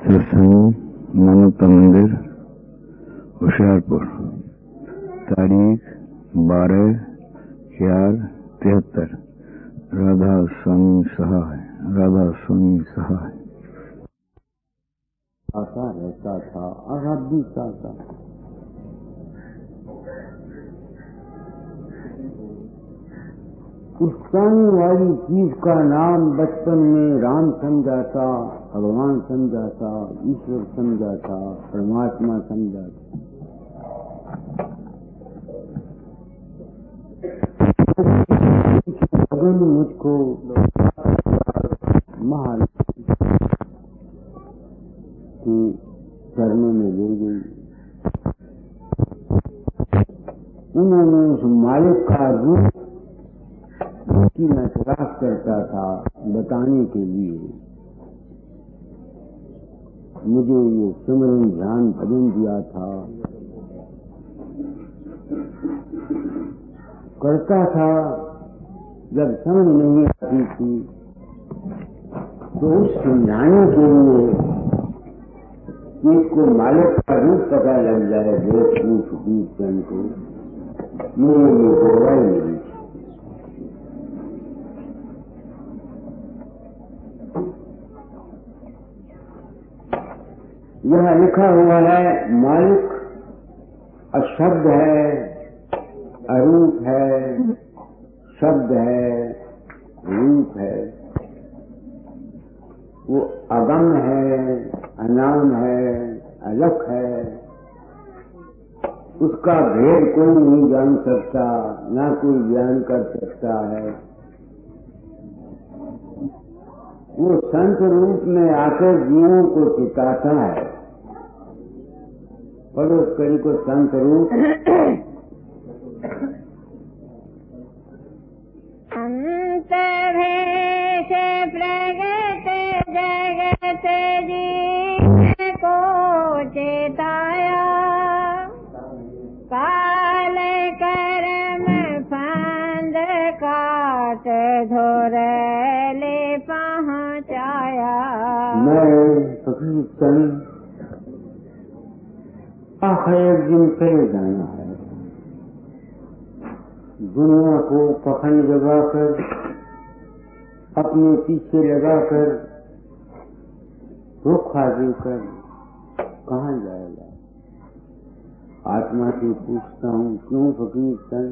सत्संग मानवता मंदिर होशियारपुर, तारीख 12/4/73। राधा स्वामी सहाय। राधा स्वामी सहाय। आता रहता था और अब भी चाहता। उस पानी वाली चीज का नाम बचपन में राम समझा था, भगवान समझा था, ईश्वर समझा था, परमात्मा समझा था। मुझको महाराज के चरणों में ले गई। उन्होंने उस मालिक का रूप की मैं तलाश करता था बताने के लिए मुझे ये सिमरन ध्यान भजन दिया था, करता था। जब समझ नहीं आती थी तो उस समझाने के लिए इसको मालिक का रूप पता लग जाए, बहुत पूछ बीच को मुझे ये गौरव मिली। यहाँ लिखा हुआ है मालिक अशब्द है, अरूप है, शब्द है, रूप है। वो अगम है, अनाम है, अलग है। उसका भेद कोई नहीं जान सकता, ना कोई बयान कर सकता है। वो संत रूप में आकर जीवों को चिताता है। पढ़ो करी को संत रूप। अंत भेष प्रगट जगत जीव को चेताया, काल कर्म फंद काट धोर ले पहुँचाया। मैं फकीर आखिर एक दिन चले जाना है। दुनिया को पखंड लगाकर अपने पीछे लगाकर धोखा देकर कहाँ जाएगा? आत्मा से पूछता हूँ, क्यों फकीर सन?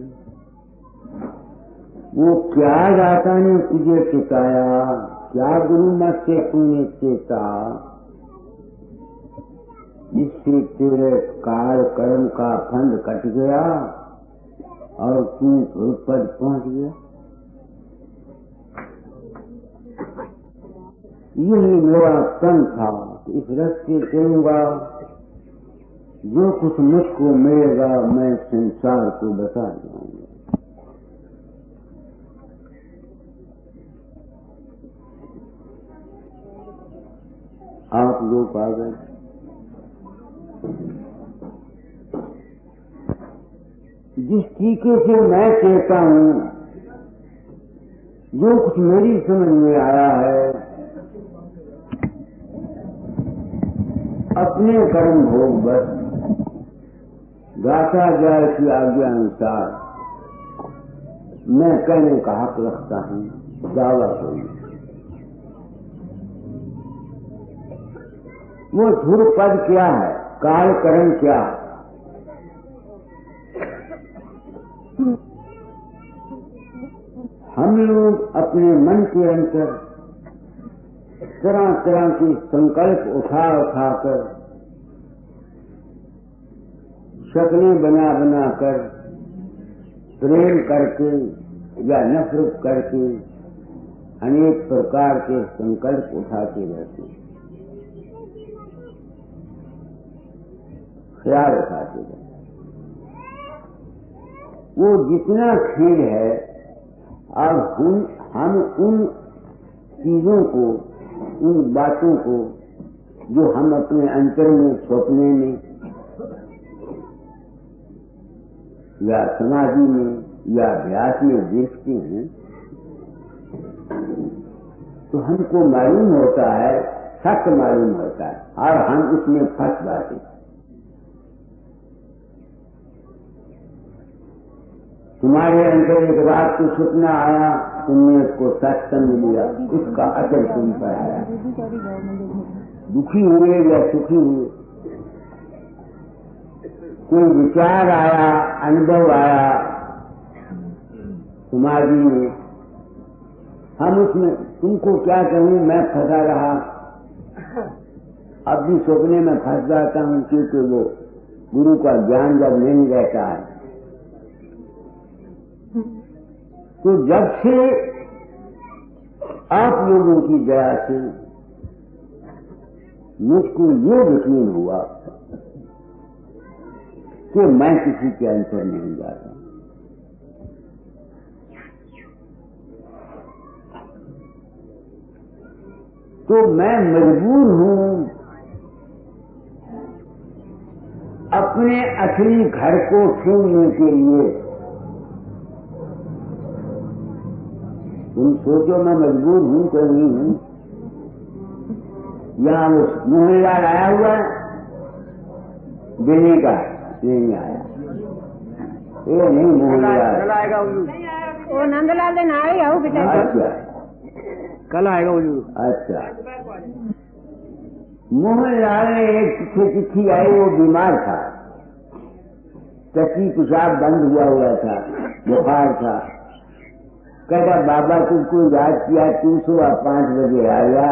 वो क्या दाता ने तुझे चिताया? क्या गुरु मत से तूने चेता जिससे तेरे काल कर्म का फंद कट गया और तू पद पहुंच गया? यही मेरा तन था। इस रास्ते चलूंगा, जो कुछ मुझको मिलेगा मैं संसार को बता जाऊंगा। आप लोग आ गए। जिस तरीके से मैं कहता हूँ, जो कुछ मेरी समझ में आया है, अपने कर्म भोग बस गाता जाए की आज्ञा अनुसार मैं कहने का हक रखता हूँ। दावा कोई वो ध्रुव पद क्या है, काल कर्म क्या है? हम लोग अपने मन के अंदर तरह तरह के संकल्प उठा कर शक्लें बना कर प्रेम करके या नफरत करके अनेक प्रकार के संकल्प उठाते रहते हैं, ख्याल उठाते रहते। वो जितना खेल है, अब हम उन चीजों को, उन बातों को जो हम अपने अंतर में, स्वप्ने में या समाधि में या अभ्यास में देखते हैं, तो हमको मालूम होता है सत्य मालूम होता है और हम उसमें फंस जाते। तुम्हारे अंदर एक रात को सपना आया, तुमने उसको सच समझ लिया, उसका असर तुम पर आया। दुखी हुए या सुखी हुए, कोई विचार आया, अनुभव आया तुम्हारी में, हम उसमें, तुमको क्या कहूं, मैं फंसा रहा। अब भी सपने में फंस जाता हूं, क्योंकि वो गुरु का ज्ञान जब नहीं रहता है। तो जब से आप लोगों की दया से मुझको ये यकीन हुआ कि मैं किसी के अंतर नहीं जाता, तो मैं मजबूर हूं अपने असली घर को छूने के लिए। तुम सोचो मैं मजबूर हूं कि नहीं हूं। यहां वो मोहनलाल आया हुआ है देने का, नहीं आया, ये नहीं मोहनलाल आएगा, वो नंदलाल दिन आएगा वो बेटा। अच्छा, कल आएगा वो। अच्छा, मोहनलाल ने एक चिट्ठी आई, वो बीमार था, टट्टी पेशाब बंद हुआ था, बुखार था। कहता बाबा तुमको याद किया, तू सुबह 5 बजे आया,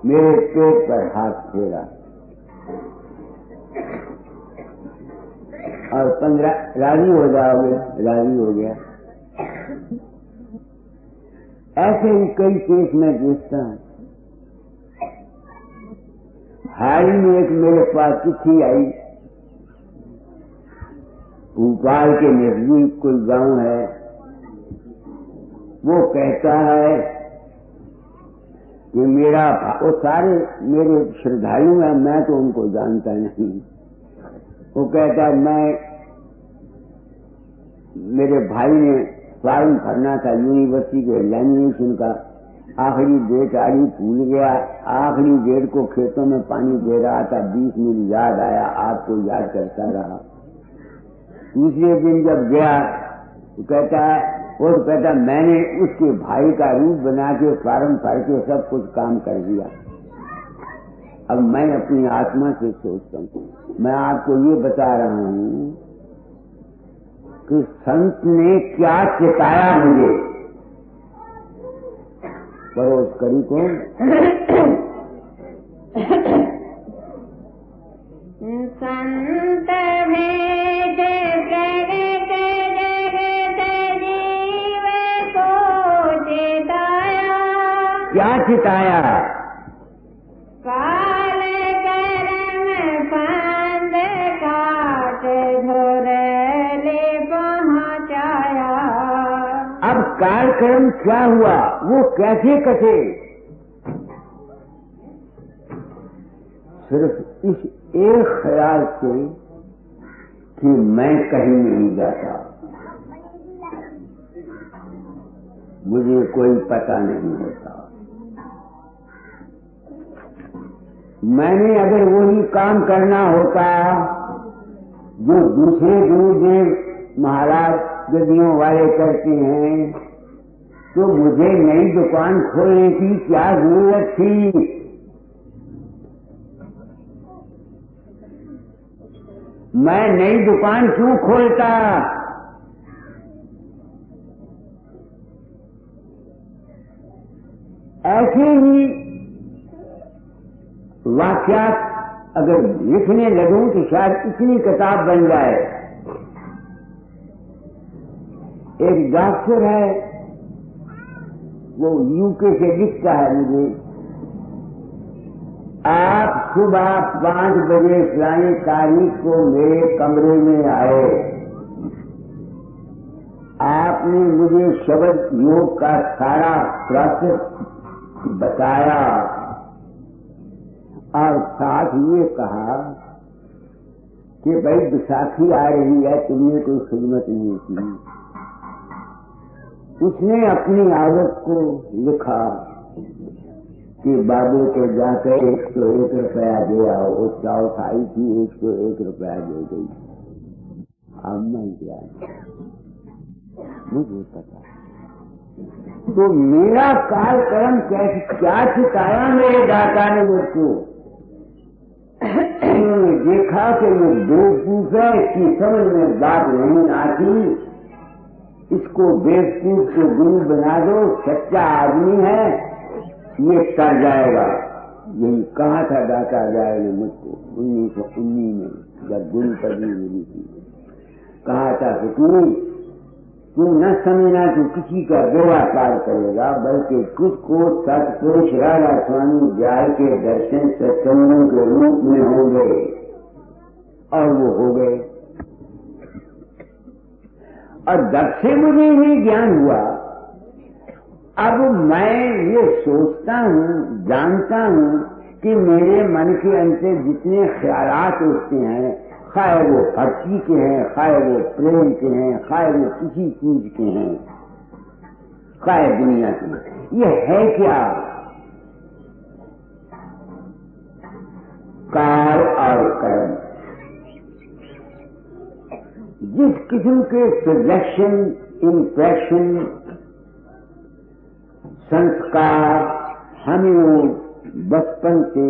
मेरे पेट पर हाथ फेरा और 15 राजी हो जाओगे, राजी हो गया। ऐसे ही कई केस में देखता हूं। हाल ही में एक मेरे पास चिट्ठी आई, भोपाल के नजदीक कोई गांव है, वो कहता है कि मेरा, वो सारे मेरे श्रद्धालु हैं, मैं तो उनको जानता नहीं। वो कहता है मेरे भाई ने फॉर्म भरना था यूनिवर्सिटी के लैमिनेशन का, आखिरी डेट आड़ी भूल गया, आखिरी डेट को खेतों में पानी दे रहा था, 20 मिनट याद आया, आपको याद करता रहा। दूसरे दिन जब गया तो कहता है, वो तो कहता मैंने उसके भाई का रूप बना के फॉर्म भर के सब कुछ काम कर दिया। अब मैं अपनी आत्मा से सोचता हूँ, मैं आपको ये बता रहा हूँ कि संत ने क्या चिताया मुझे। परोस करी कौन? संत भेद करत जगत जीव को चिताया। क्या चिताया? काल कर्म पंद काट धुरले पहुँचाया। अब कार्यक्रम क्या हुआ, वो कैसे कटे? सिर्फ इस एक ख्याल से कि मैं कहीं नहीं जाता, मुझे कोई पता नहीं होता। मैंने अगर वही काम करना होता जो दूसरे गुरुदेव महाराज गद्दियों वाले करते हैं, तो मुझे नई दुकान खोलने की क्या जरूरत थी? मैं नई दुकान क्यों खोलता? ऐसे ही वाक्यात अगर लिखने लगूं तो शायद इतनी किताब बन जाए। एक डॉक्टर है, वो यूके से लिखता है मुझे, आप सुबह 5 बजे फलानी तारीख को मेरे कमरे में आए, आपने मुझे शब्द योग का सारा प्रोसेस बताया और साथ ये कहा कि भाई बैसाखी आ रही है, तुमने कोई खिदमत नहीं की। उसने अपनी आदत को लिखा कि बाबू को जाकर 101 रुपया दे आओ, वो चाव खाई थी 101 रुपया दे गई। अब मैं क्या, मुझे पता। तो मेरा कार्यक्रम कैसे क्या सिखाया मेरे दाता ने मुझको? देखा कि ये बेवकूफ है, इसकी समझ में बात नहीं आती, इसको बेवकूफ को गुरु बना दो, सच्चा आदमी है, ये कर जाएगा। यही कहा था दाता जाए ने मुझको 1919 में जब गुरु पदवी मिली थी। कहा था कि तू न समझना तू किसी का व्यवहार करेगा, बल्कि कुछ को सतपुरुष राधा स्वामी जाय के दर्शन सत्संगों के रूप में होंगे, और वो हो गए। और जब से मुझे ये ज्ञान हुआ, अब मैं ये सोचता हूँ, जानता हूँ कि मेरे मन के अंदर जितने ख्यालात उठते हैं, खाए वो भक्ति के हैं, खाए वो प्रेम के हैं, खाए वो किसी चीज के हैं, खाए दुनिया के, ये है क्या? काल और कर्म। जिस किस्म के सजेशन, इंप्रेशन, संस्कार हमें वो बचपन से,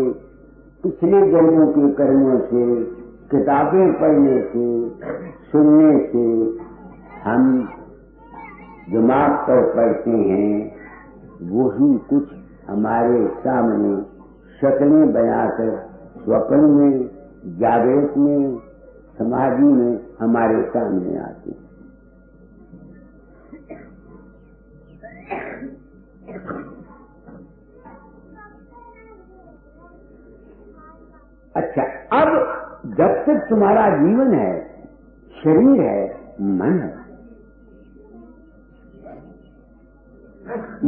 पिछले जन्मों के कर्मों से, किताबें पढ़ने से, सुनने से हम दिमाग पर पढ़ते हैं, वही कुछ हमारे सामने शक्लें बनाकर स्वप्न में, जागृत में, समाधि में हमारे सामने आती हैं। अच्छा, अब जब तक तुम्हारा जीवन है, शरीर है, मन है,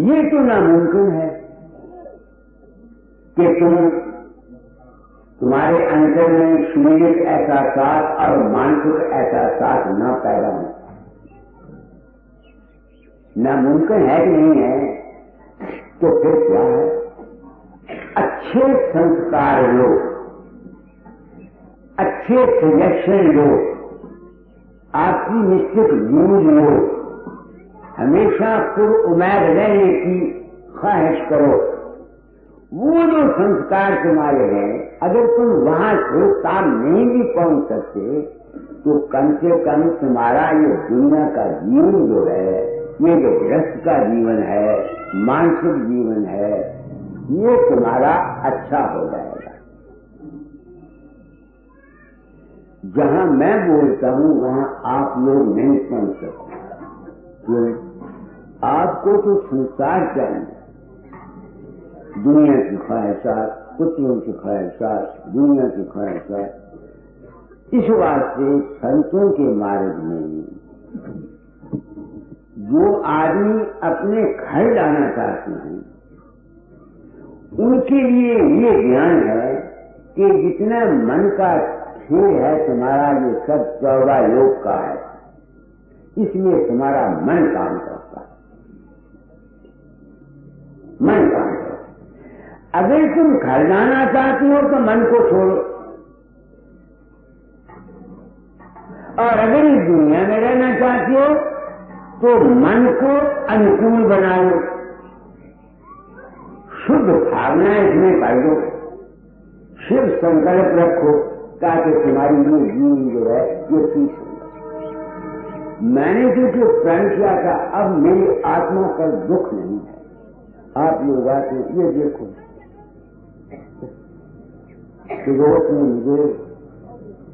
ये तो नामुमकिन है कि तुम्हारे अंदर में शारीरिक एहसास और मानसिक एहसास न पैदा हो। नामुमकिन है कि नहीं है? तो फिर क्या है? अच्छे संस्कार लो, अच्छे सजेशन लो, आपकी निश्चित न्यूज लो, हमेशा खुद उम्मीद रहने की ख्वाहिश करो। वो जो संस्कार तुम्हारे हैं, अगर तुम वहां से काम नहीं भी पहुंच सकते, तो कम से कम तुम्हारा ये दुनिया का जीवन जो है, ये जो गृहस्थ का जीवन है, मानसिक जीवन है, ये तुम्हारा अच्छा हो जाएगा। जहां मैं बोलता हूं वहां आप लोग नहीं पहुंच सकते, क्यों? आपको तो संसार चाहिए, दुनिया की ख्वाहिशात, पुत्रों की ख्वाहिशात, दुनिया की ख्वाहिशात। इस वास्ते संतों के मार्ग में जो आदमी अपने घर जाना चाहते हैं, उनके लिए ये ज्ञान है कि जितना मन का खेल है तुम्हारा, ये सब 14 योग का है, इसलिए तुम्हारा मन काम करता है, मन काम करता है। अगर तुम घर जाना चाहते हो तो मन को छोड़ो, और अगर इस दुनिया में रहना चाहते हो तो मन को अनुकूल बनाओ, शुद्ध भावना इसमें कर दो, शिव संकल्प रखो, ताकि तुम्हारी ये जीवन जो है ये ठीक हो। मैंने जो प्रण किया था, अब मेरी आत्मा पर दुख नहीं है। आप लोग आते ये देखो, शिवोत ने मुझे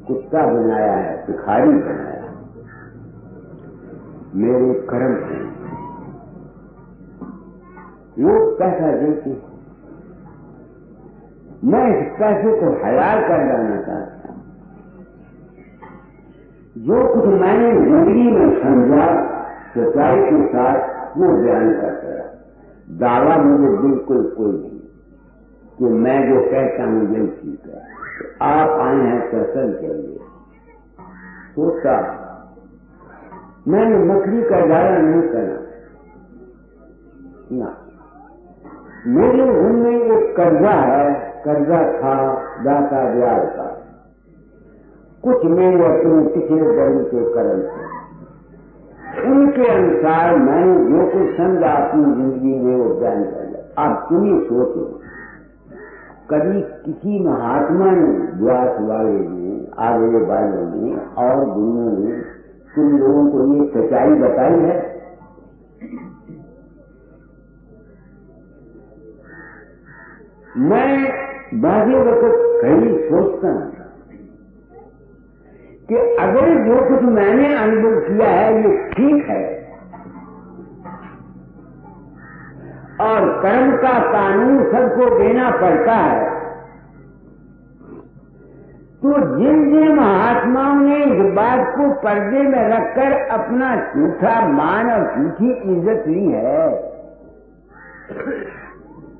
कुत्ता बनाया है, भिखारी बनाया है, मेरे कर्म है। लोग पैसा देते, मैं इस पैसे को हलाल कर डालना चाहता हूं। जो कुछ मैंने जिंदगी में समझा सच्चाई के साथ वो बयान करता रहा। दावा मुझे बिल्कुल कोई नहीं कि मैं जो कहता हूं ये ठीक है। तो आप आए हैं सत्संग के लिए, सोचा मैंने मकड़ी का दावा नहीं करना ना, मेरे घर में एक कर्जा है, कर्जा था दाता ब्याज का, कुछ मेरे अपने पिछले जन्म के कर्म थे, उनके अनुसार मैंने जो कुछ समझा अपनी जिंदगी में वो बयान कर दिया। आप तुम ही सोचो, कभी किसी महात्मा ने, व्यास वाले ने, आगे वालों ने और गुरुओं ने तुम लोगों को ये सच्चाई बताई है? मैं बाकी वक्त कई सोचता हूं कि अगर जो कुछ मैंने अनुभव किया है ये ठीक है और कर्म का कानून सबको देना पड़ता है, तो जिन जिन महात्माओं ने इस बात को पर्दे में रखकर अपना झूठा मान और झूठी इज्जत ली है,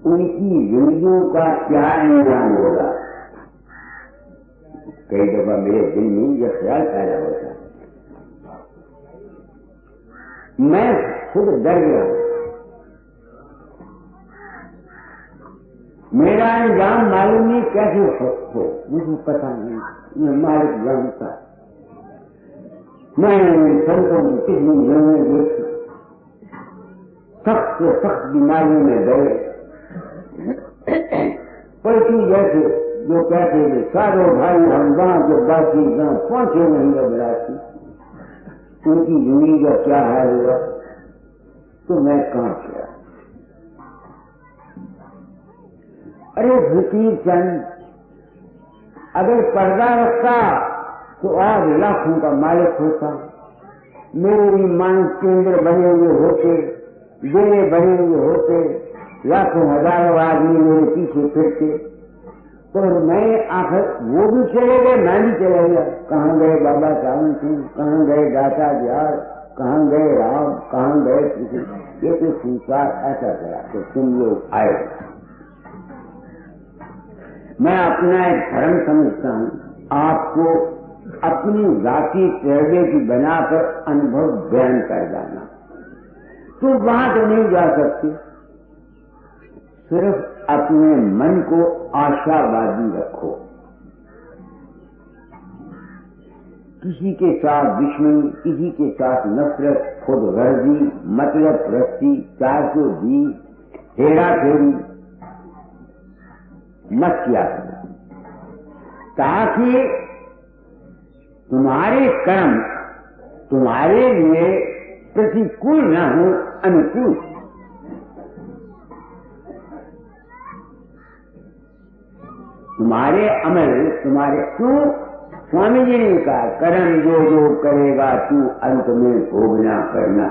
उनकी जिंदगियों का क्या इंजाम होगा? कई दफा मेरे दिल में यह ख्याल पैदा होता है, मैं खुद डर गया। मेरा इंजाम मालूम नहीं कैसे हो, मुझे पता नहीं, ये मालिक जानता है। मैं संतों की कितनी जमीन देखी, सख्त से सख्त बीमारियों में गए, पलटी जैसे जो कहते थे सारो भाई हम गांव जो बाकी गांव पहुंचे नहीं घबराती, उनकी जिंदगी का क्या हाल हुआ तो मैं कांप गया। अरे फकीर चंद अगर पर्दा रखता तो आज लाखों का मालिक होता, मेरे भी मान केंद्र बने हुए होते, डेरे बने हुए होते, लाखों हजारों आदमी मेरे पीछे फिरते, तो मैं आखिर वो भी चले गए, मैं भी चले गया। कहाँ गए बाबा सावन सिंह, कहाँ गए दाता ब्यास, कहाँ गए राम, कहाँ गए कृष्ण? ये तो संसार ऐसा करा तो तुम लोग आए। मैं अपना एक धर्म समझता हूँ, आपको अपनी जाति तजर्बे की बनाकर अनुभव बयान कर जाना, तो वहां तो नहीं जा सकते। सिर्फ अपने मन को आशावादी रखो, किसी के साथ दुश्मनी, किसी के साथ नफरत, खुदगर्जी, मतलब प्रस्ती, 420, हेरा फेरी मत किया करो, ताकि तुम्हारे कर्म तुम्हारे लिए प्रतिकूल न हो, अनुकूल। तुम्हारे अमल तुम्हारे, क्यों स्वामी जी ने कहा कर्म जो जो करेगा तू अंत में भोगना करना।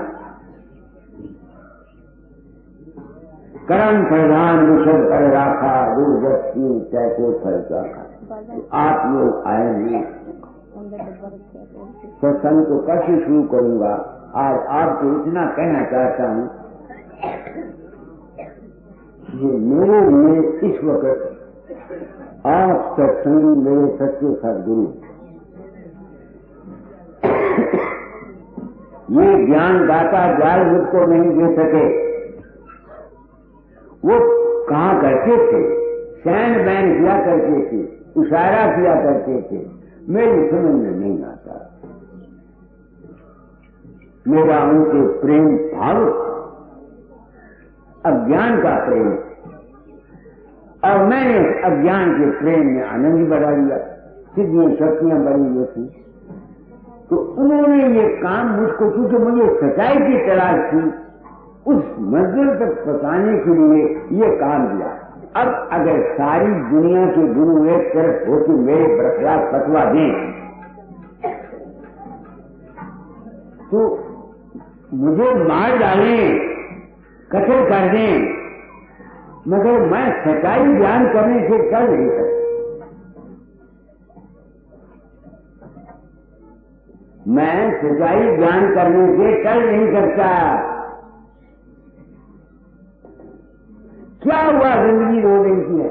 कर्म प्रधान विषद कर राखा, दुर्गति कैसे फल का। तो आप लोग आए नहीं, सत्संग को कैसे शुरू करूंगा। आज आपको इतना कहना चाहता हूं कि मेरे लिए इस वक्त आप सत्संगी मेरे सच्चे सदगुरु, ये ज्ञान दाता जाल मुझको नहीं दे सके। वो कहा करते थे, सैंड बैन किया करते थे, इशारा किया करते थे, मेरी समझ में नहीं आता। मेरा उनसे प्रेम भाव अज्ञान का प्रेम, और मैंने अज्ञान के प्रेम में आनंद ही बढ़ा लिया, सिद्धियां शक्तियां बढ़ी हुई थी। तो उन्होंने ये काम मुझको, क्योंकि मुझे सच्चाई की तलाश थी, उस मंजिल तक पहुंचाने के लिए ये काम दिया। अब अगर सारी दुनिया के गुरु एक तरफ होकर मेरे बरखलाफ फतवा दें तो मुझे मार डालें, कत्ल कर दें, मगर मैं सच्चाई बयान करने से कर नहीं सकता। मैं सच्चाई बयान करने से कर नहीं सकता। क्या हुआ, जिंदगी रो रही की है,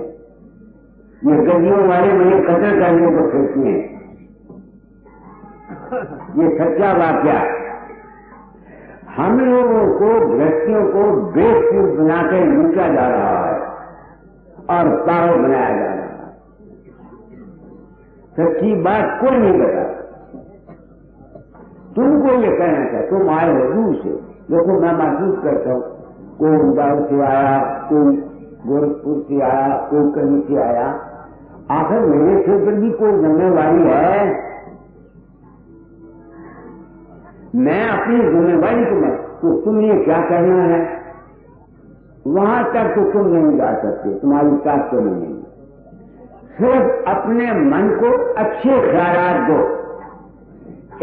ये गलियों वाले मुझे कत्ल करने को कहते हैं, ये सच्चा वाक्या। हम लोगों को व्यक्तियों को बेवकूफ बनाकर लूटा जा रहा है और पागल बनाया जा रहा है। सच्ची बात कोई नहीं बता। तुमको ये कहना चाहिए, तुम आए हो दूर से। देखो मैं महसूस करता हूँ, कोई उदाव से आया, कोई गोरखपुर से आया, कोई कहीं से आया। आखिर मेरे क्षेत्र की कोई जिम्मेवारी है। मैं अपनी जिम्मेवारी को मैं तो तुमने क्या करना है वहां तक तो तुम नहीं जा सकते, तुम्हारी ताकत तो नहीं। सिर्फ अपने मन को अच्छे ख्यालात दो,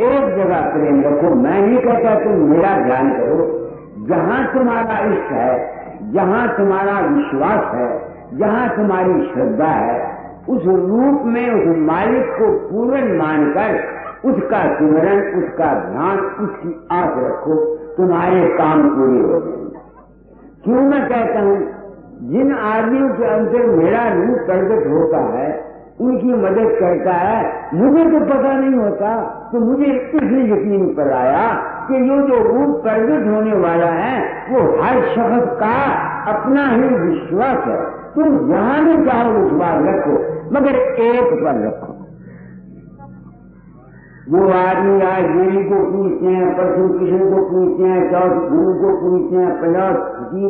एक जगह प्रेम रखो। मैं नहीं कहता तुम मेरा ध्यान करो। जहां तुम्हारा इष्ट है, जहां तुम्हारा विश्वास है, जहां तुम्हारी श्रद्धा है, उस रूप में उस मालिक को पूर्ण मानकर उसका सिमरन, उसका ध्यान, उसकी आस रखो, तुम्हारे काम पूरे हो जाएंगे। क्यों मैं कहता हूं, जिन आदमियों के अंदर मेरा रूप प्रकट होता है, उनकी मदद करता है, मुझे तो पता नहीं होता, तो मुझे इसलिए यकीन पर आया कि ये जो रूप प्रकट होने वाला है वो हर शख्स का अपना ही विश्वास है। तुम जहां भी चाहो विश्वास रखो, मगर एक पर रखो। वो आदमी आज देवी को पूछते हैं, परसों कृष्ण को पूछते हैं, चौथ गुरु को पूछते हैं, पचास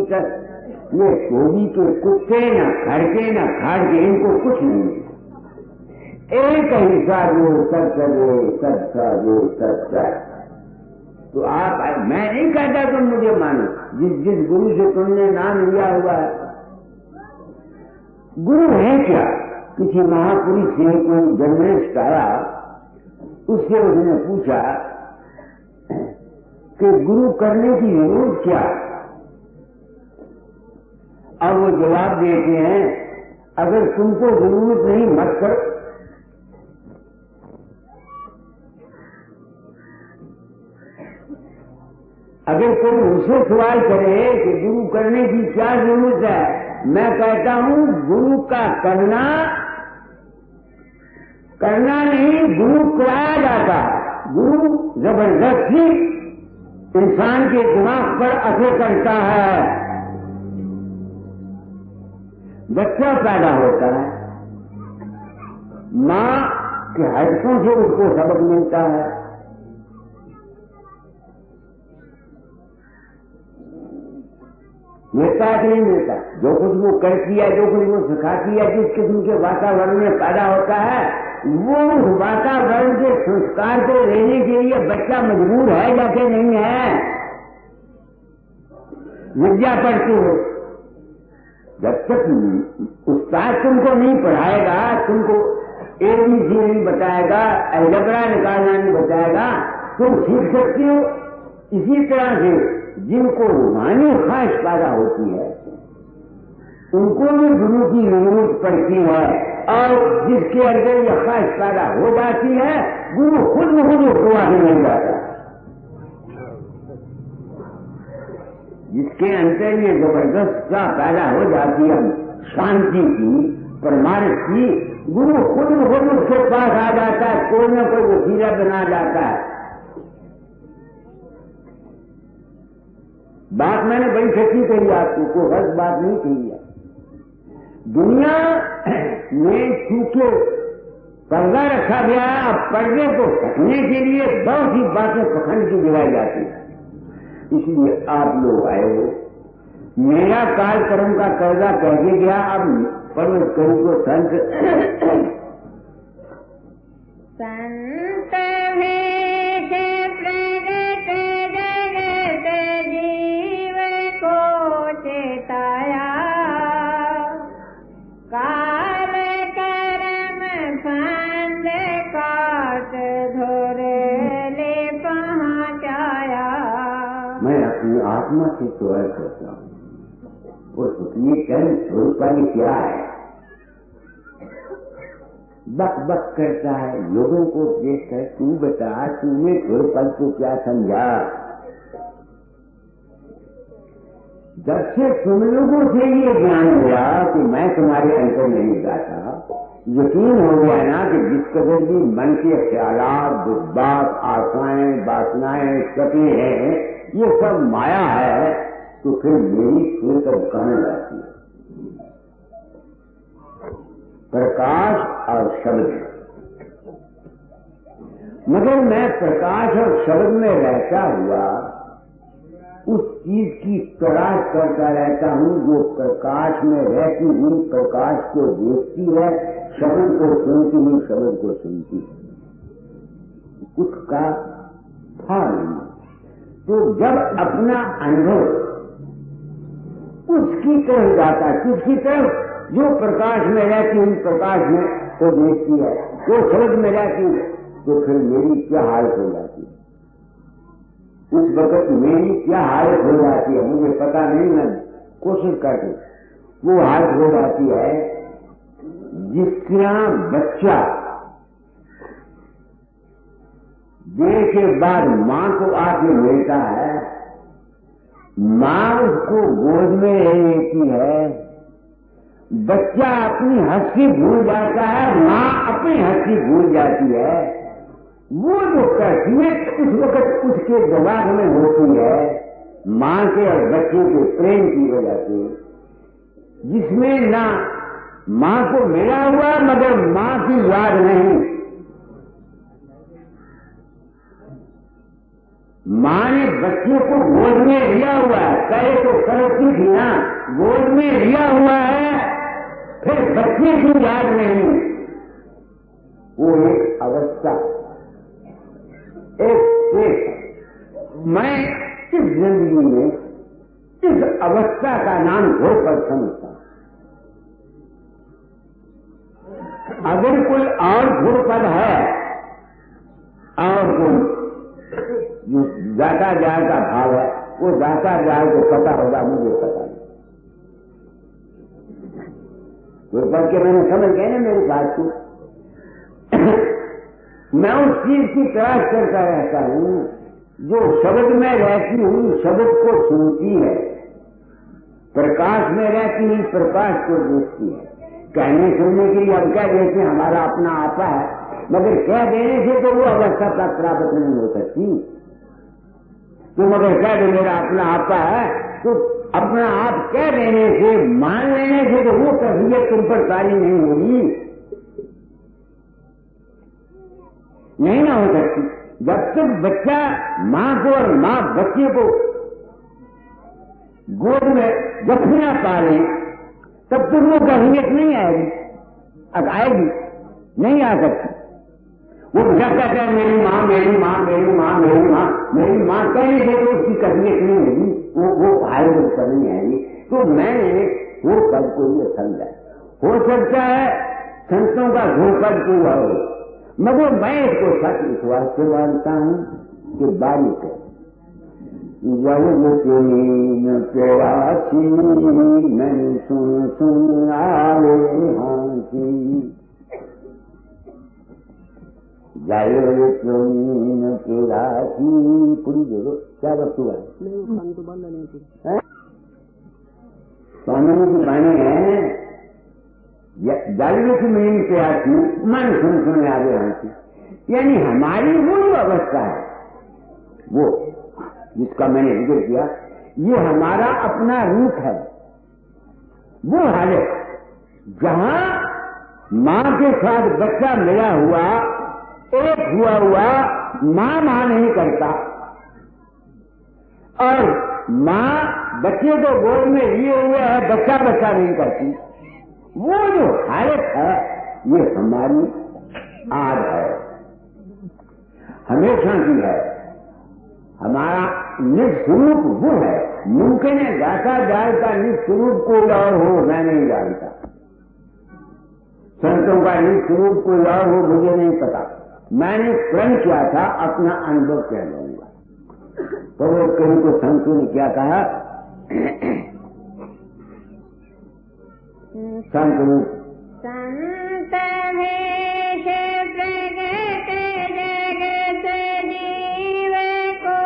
तक ये चोरी के कुत्ते न खड़के न खाड़के, इनको कुछ नहीं मिलता। एक हिस्सा जो सत्य। तो आप, मैं नहीं कहता तुम मुझे मानो, जिस गुरु से तुमने नाम लिया हुआ है। गुरु है क्या? किसी महापुरुष से कोई जर्नलिस्ट आया, उससे उसने पूछा कि गुरु करने की जरूरत क्या? अब वो जवाब देते हैं, अगर तुमको जरूरत नहीं मत करो। अगर कोई मुझसे सवाल करे कि गुरु करने की क्या जरूरत है, मैं कहता हूं गुरु का करना नहीं, गुरु कराया जाता है। गुरु जबरदस्ती इंसान के दिमाग पर असर करता है। बच्चा पैदा होता है, मां के हरकतों से उसको सबक मिलता है। मिलता है कि नहीं मिलता? जो कुछ वो करती है, जो कुछ वो सिखाती है, जिस किस्म के वातावरण में पैदा होता है, वो उस वातावरण के संस्कार को लेने के लिए बच्चा मजबूर है या कि नहीं है? विद्या पढ़ती हो, जब तक उस्ताद तुमको नहीं पढ़ाएगा, तुमको ABC नहीं बताएगा, अलजबरा निकालना नहीं बताएगा, तुम सीख सकती हो। इसी तरह से जिनको रूहानी ख्वाहिश पैदा होती है, उनको भी गुरु की जरूरत पड़ती है, और जिसके अंदर यह ख्वाहिश पैदा हो जाती है, गुरु खुद ब खुद उसको आगे मिल जाता है। जिसके अंदर ये जबरदस्त पैदा हो जाती है शांति की, परमार्थ की, गुरु खुद ब खुद उसके पास आ जाता है, कोई न कोई वसीला बना जाता है। बात मैंने बड़ी सच्ची कही आपको, कोई गलत बात नहीं कही है। दुनिया में चूंकि पर्दा रखा गया है, अब पर्दे को ढकने के लिए बहुत सी बातें पखंड की गिराई जाती है। इसलिए आप लोग आए हो, मेरा काल कर्म का कर्जा कह के गया, अब पर्वत करूं को संत चेताया काल कर्म फंद काट धोरे ले पहुंचाया। मैं अपनी आत्मा से सवाल करता हूँ, वो सुखनी कर्म स्वरूप क्या है? बक बक करता है, लोगों को देखकर तू बता, तूने स्वरूप को क्या समझा? जब से तुम लोगों से ये ज्ञान हुआ कि मैं तुम्हारे अंतर नहीं जाता, यकीन हो गया ना कि जिस कदर भी मन के ख्यालात, जज्बात, आशाएं, वासनाएं सभी हैं, ये सब माया है, तो फिर मेरी फिर तब कहने जाती है। प्रकाश और शब्द, मगर मैं प्रकाश और शब्द में रहता हुआ उस चीज की तलाश करता रहता हूं जो प्रकाश में रहती हुई प्रकाश को देखती है, शब्द को सुनती हुई शब्द को सुनती है। उसका था नहीं। तो जब अपना अनुभव उसकी तरफ जाता है, किसकी तरफ? जो प्रकाश में रहती हुई प्रकाश में को देखती है, वो शब्द में रहती है, तो फिर मेरी क्या हालत हो जाती है? उस वक्त मेरी क्या हालत हो जाती है मुझे पता नहीं, मैं कोशिश करके वो हालत हो जाती है जिस तरह बच्चा देर के बाद मां को आके मिलता है, मां उसको गोद में ले लेती है, बच्चा अपनी हंसी भूल जाता है, मां अपनी हंसी भूल जाती है। वो जो कैफियत उस वक्त उसके दिमाग में होती है मां के और बच्चे के प्रेम की वजह से, जिसमें ना मां को मिला हुआ मगर मां की याद नहीं। मां ने बच्चे को गोद में लिया हुआ है, पहले तो करती थी ना, गोद में लिया हुआ है, फिर बच्चे की याद नहीं। वो एक अवस्था, एक मैं इस जिंदगी में इस अवस्था का नाम घोरपद समझता हूं। अगर कोई और घोरपद है और कोई जो जाता जाए का भाव है, वो जाता जाए को पता होगा, मुझे पता नहीं। घोरपद के मैंने समझ गए ना मेरी बात को। मैं उस चीज की तलाश करता रहता हूं जो शब्द में रहती हुई शब्द को सुनती है, प्रकाश में रहती हुई प्रकाश को देखती है। कहने सुनने के लिए अब क्या देते हैं, हमारा अपना आपा है, मगर कह देने से तो वो अवस्था प्राप्त नहीं हो सकती। तुम अगर कह दो मेरा अपना आपा है, तो अपना आप कह देने से, मान लेने से तो वो कैफियत तुम पर कार्य नहीं होगी, नहीं ना हो सकती। जब तक बच्चा मां को और मां बच्चे को गोद में जखना पाले, तब तक वो कैफियत नहीं आएगी। अब आएगी नहीं आ सकती। वो जब कहता है मेरी मां मेरी मां मेरी मां मेरी मां मेरी मां कहने से तो उसकी कैफियत नहीं होगी, वो आएगी नहीं आएगी। तो मैंने वो पद को ये समझा, हो सकता है संतों का घोपद पूरा हो, मगर मैं इसको सच विश्वास से मानता हूं कि बारिश है। मैंने सुन आवे हाथी जाए जमीन के राशि पूरी जोड़ो। क्या वस्तु है? पानी की पानी है, जालियों की मीन के आती मन सुन आगे हाथी, यानी हमारी वो जो अवस्था है, वो जिसका मैंने जिक्र किया, ये हमारा अपना रूप है। वो हालत जहां मां के साथ बच्चा मिला हुआ, एक हुआ मां नहीं करता, और मां बच्चे को गोद में लिए हुए है, बच्चा नहीं करती। वो जो हालत है ये हमारी आज है, हमेशा की है। हमारा निस्वरूप वो है। मुमकिन है जाता जाए का निस्वरूप कोई और हो, मैं नहीं जानता। संतों का निस्वरूप कोई और हो, मुझे नहीं पता। मैंने प्रण किया था, अपना अनुभव कह लूंगा। तो वो कहीं को संतों ने क्या कहा, संत रूप संत भेष प्रगट जगत जीव को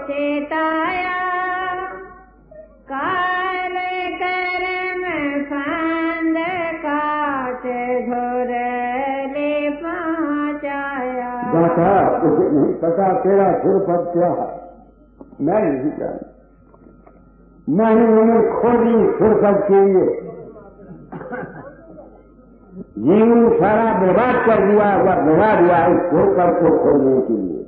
चेताया, काल कर्म फांद काट धुर ले पहुंचाया। गाथा उसे नहीं पता तेरा घोरपद क्या है, मैं नहीं जानता। मैंने उन्हें खोली फुर्सत के लिए जीवन सारा बर्बाद कर दिया, बढ़ा दिया इस फुर्सत को खोलने के लिए।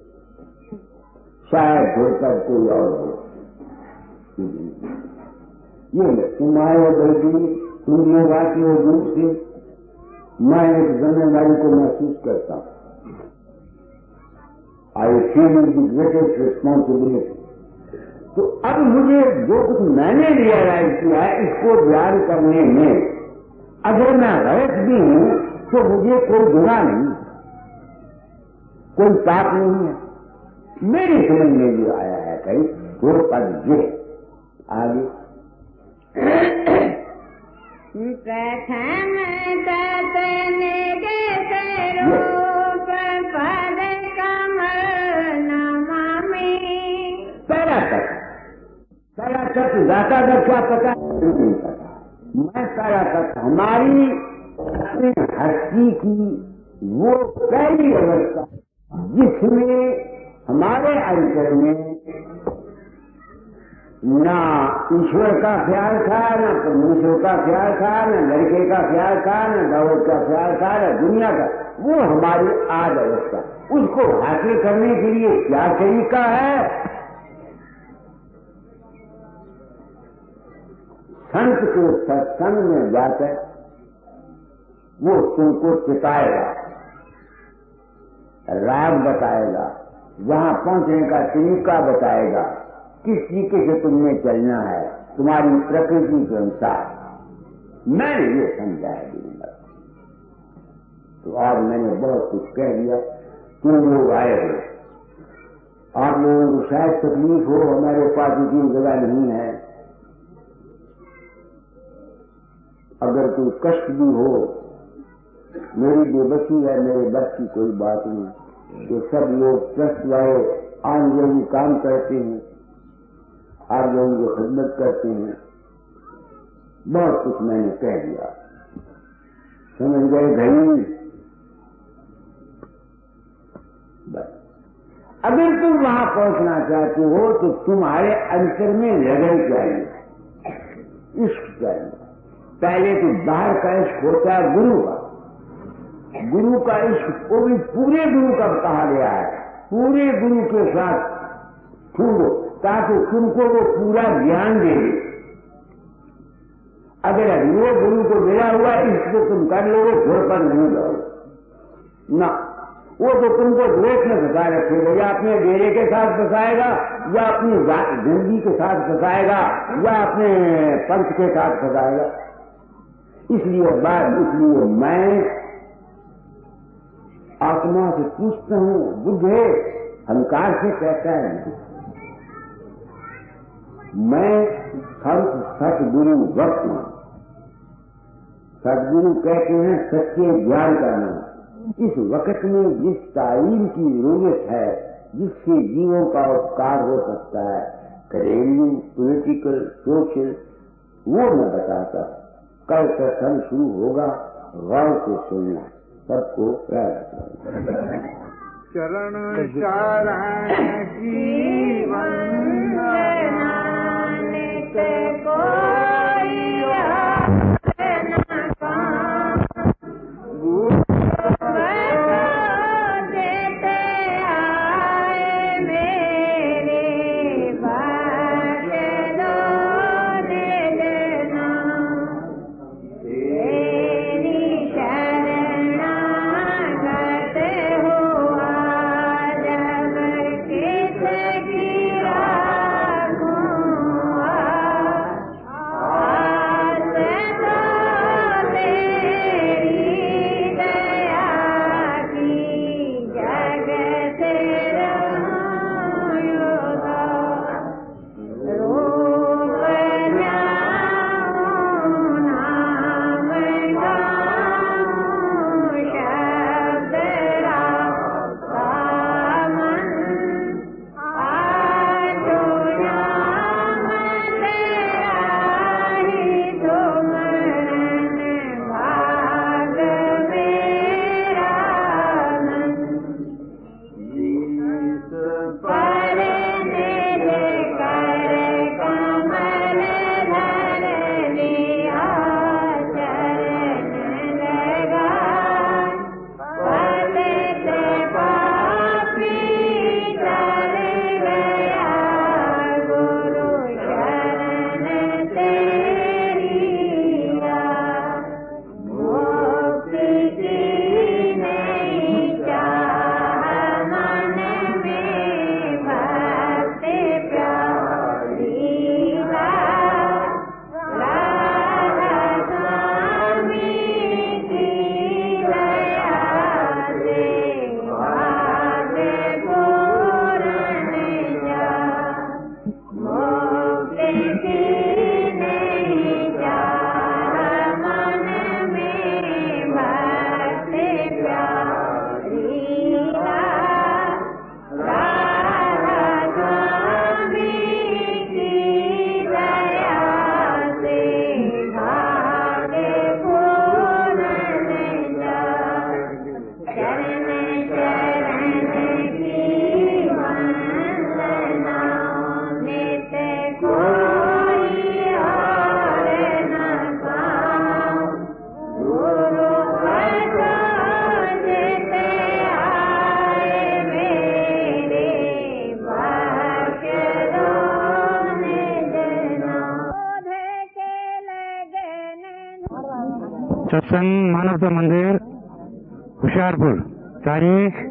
शायद फुर्सत कोई और हो। ये तुम्हारे बल्कि तुम लोग आती हो दूर से, मैं एक जिम्मेदारी को महसूस करता हूं। I feel the greatest responsibility. तो अब मुझे जो कुछ मैंने रियलाइज किया है इसको बयान करने में अगर मैं गलत भी हूं तो मुझे कोई गुनाह नहीं, कोई पाप नहीं है। मेरी समझ में भी आया है कहीं थोड़ा पद ये आगे प्रथम तत्ने जैसे रूप पद कमल नमामि। पहला तत्व दाता का क्या पता नहीं पता। मैं सारा तत्व हमारी अपनी हस्ती की वो पहली अवस्था जिसमें हमारे अंतर में ना ईश्वर का ख्याल था, ना परमेश्वर का ख्याल था, ना लड़के का ख्याल था, ना दौलत का ख्याल था, ना दुनिया का। वो हमारी आद अवस्था, उसको हासिल करने के लिए क्या तरीका है? संत के सत्संग में जाकर वो तुमको सिखाएगा, राग बताएगा, वहां पहुंचने का तरीका बताएगा, किस तरीके से तुम्हें चलना है तुम्हारी प्रकृति के अनुसार। मैंने ये समझा है दूंगा। तो आज मैंने बहुत कुछ कह दिया। तुम लोग आए हो, आप लोगों को शायद तकलीफ हो, हमारे पास इतनी जगह नहीं है। अगर कोई कष्ट भी हो, मेरी बेबसी है, मेरे बस की कोई बात नहीं। तो सब लोग ट्रस्ट वाले आम लोग काम करते हैं, आप लोगों को खिदमत करते हैं। बहुत कुछ मैंने कह दिया, समझ गए भाई? बस अगर तुम वहां पहुंचना चाहते हो तो तुम्हारे अंतर में लगन चाहिए, इश्क चाहिए। पहले तो बाहर का इश्क होता है गुरु का। गुरु का इश्क वो भी पूरे गुरु का कहा गया है। पूरे गुरु के साथ छूलो ताकि तुमको वो पूरा ज्ञान दे। अगर वो गुरु को मिला हुआ इसको तुम कर लोगे, घोर पर नहीं जाओगे ना। वो तो तुमको द्वेष में फंसा रखेगा, या अपने डेरे के साथ फंसाएगा, या अपनी जिंदगी के साथ फंसाएगा, या अपने पंथ के साथ फंसाएगा। इसलिए मैं आत्मा से पूछता हूं, बुद्धे अहंकार से कहता है मैं संत सतगुरु वर्तमान। सतगुरु कहते हैं सच्चे ज्ञान का नाम। इस वक्त में जिस तालीम की जरूरत है, जिससे जीवों का उपकार हो सकता है, घरेलू, पॉलिटिकल, सोशल, वो मैं बताता। कल सत्संग शुरू होगा, गौर से सुनना। सबको प्यार चरण शरण जीवन सत्संग मानवता मंदिर होशियारपुर, तारीख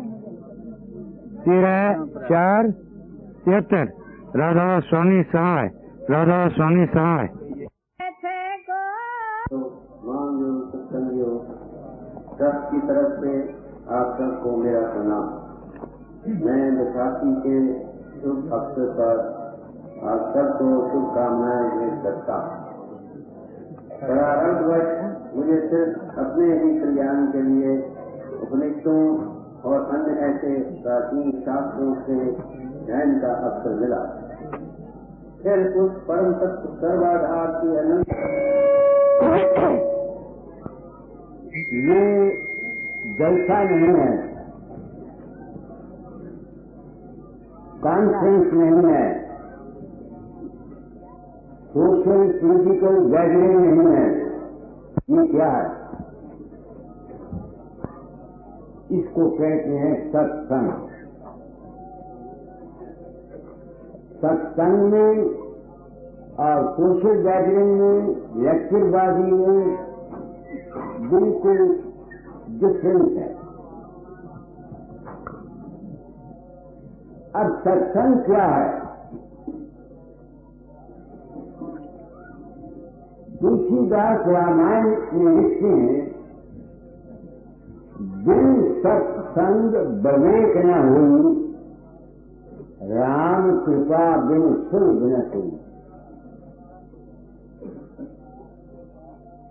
13/4/73। राधा स्वामी सहाय, राधा स्वामी सहाय। ट्रस्ट की तरफ से आप सबको मेरा प्रणाम। मैं बैसाखी के शुभ अवसर पर आप सबको शुभकामनाएं भेज करता हूँ। प्रारंभवश मुझे सिर्फ अपने ही कल्याण के लिए उपनिषदों और अन्य ऐसे प्राचीन शास्त्रों से ध्यान का अवसर मिला। फिर उस परम तत्व सर्वाधार की अनंत ये जलसा नहीं है, कॉन्फ्रेंस नहीं है, सोशल पॉलिटिकल गैदरिंग नहीं है। ये क्या है? इसको कहते हैं सत्संग। सत्संग में और सोशल गैदरिंग में, लेक्चरबाजी में बिल्कुल डिफरेंस है। अब सत्संग क्या है? तुलसीदास रामायण में लिखते हैं, बिन सत्संग विवेक न हुई, राम कृपा बिन सुर बिन हुई।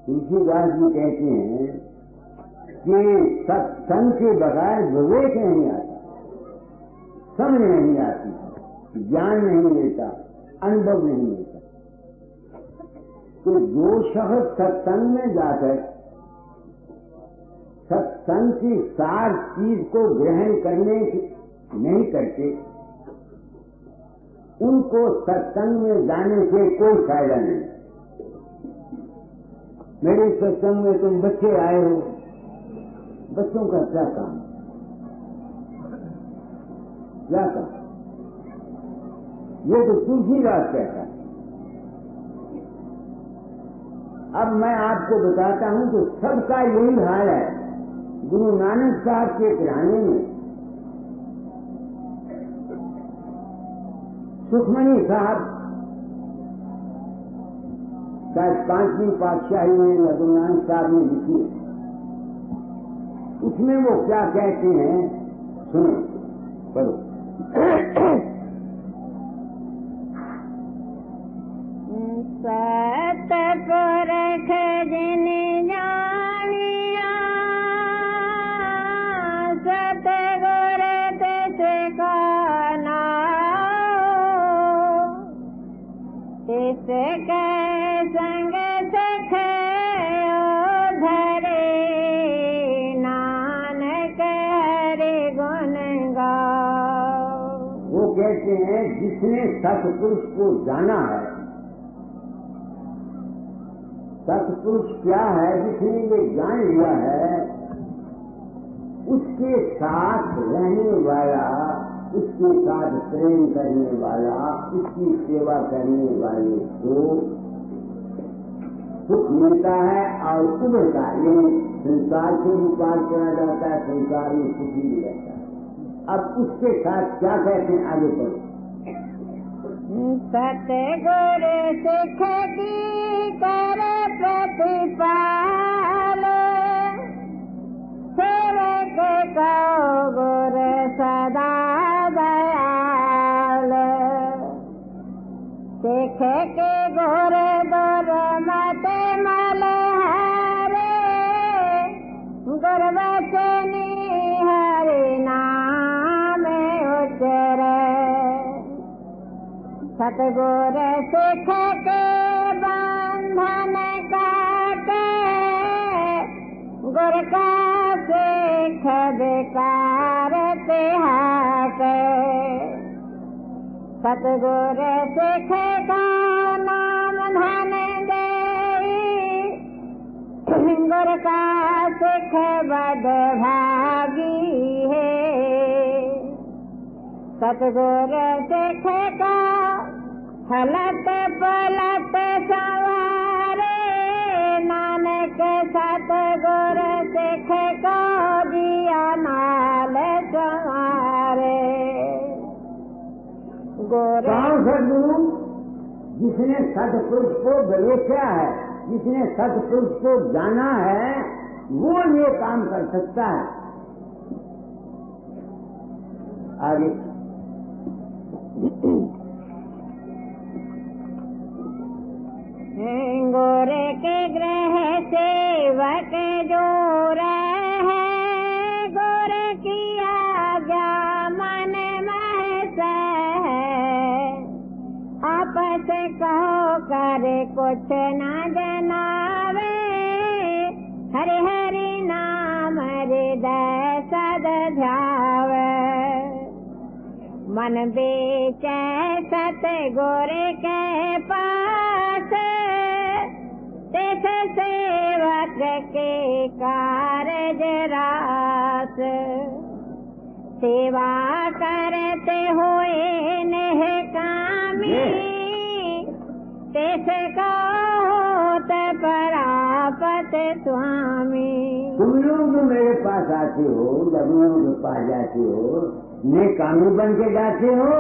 तुलसीदास जी कहते हैं कि सत्संग के बगैर विवेक नहीं आता, समझ नहीं आती, ज्ञान नहीं मिलता, अनुभव नहीं मिलता। तो जो शख्स सत्संग में जाकर सत्संग की सार चीज को ग्रहण करने नहीं करते, उनको सत्संग में जाने से कोई फायदा नहीं। मेरे सत्संग में तुम बच्चे आए हो, बच्चों का क्या काम? क्या काम? ये तो तुलसीदास कहता है। अब मैं आपको बताता हूं कि सबका यही हाल है। गुरु नानक साहब के घराने में सुखमनी साहब शायद 5वीं पातशाही में या गुरु नानक साहब ने लिखी है। उसमें वो क्या कहते हैं सुनो, पढ़ो। सतपुरख जिन जानिया, सतगुर तिसका नाम, तिसके संग सख धरे, नानक हरि गुण गाओ। वो कहते हैं जिसने सतपुरुष को जाना है। सतपुरुष क्या है? जिसने ये जान लिया है, उसके साथ रहने वाला, उसके साथ प्रेम करने वाला, उसकी सेवा करने वाले को सुख मिलता है और उभरता है। ये संसार से भी पार करा जाता है, संसार में सुखी भी रहता है। अब उसके साथ क्या कहते हैं, आगे पढ़ो। सतगुर सिख की कर प्रतिपाल, सेवक को गुर सदा दयाल, सिख के गुर दुर मत मल हरे, गुर वचनी हरि नाम उचरे। सतगुर सिख के बंधन काटे, गुर का सिख बेकार तिहाके। सतगुर सिख का नाम धन दे, गुर का सिख बद भागी है। सतगुर सिख का हलत पलट सवारे, नानक के सतगुर सिख को जिया नाल संवारे। कौन सदगुरु? जिसने सतपुरुष को देखा है, जिसने सतपुरुष को जाना है, वो ये काम कर सकता है। आगे गोरे के ग्रह सेवक जो रहे, गोरे की आज्ञा मन में सहे। आपस कहो कर कुछ न जनावे, हरि हरि नाम हृदय सद ध्यावे। मन बेचे सतगुर के पास, तिस सेवक के कारज रास। सेवा करते हुए निष्कामी, तिस को होत परापत स्वामी। तुम लोग जो मेरे पास आते हो, जब लोगों के पास जाते हो, निष्कामी बन के जाते हो।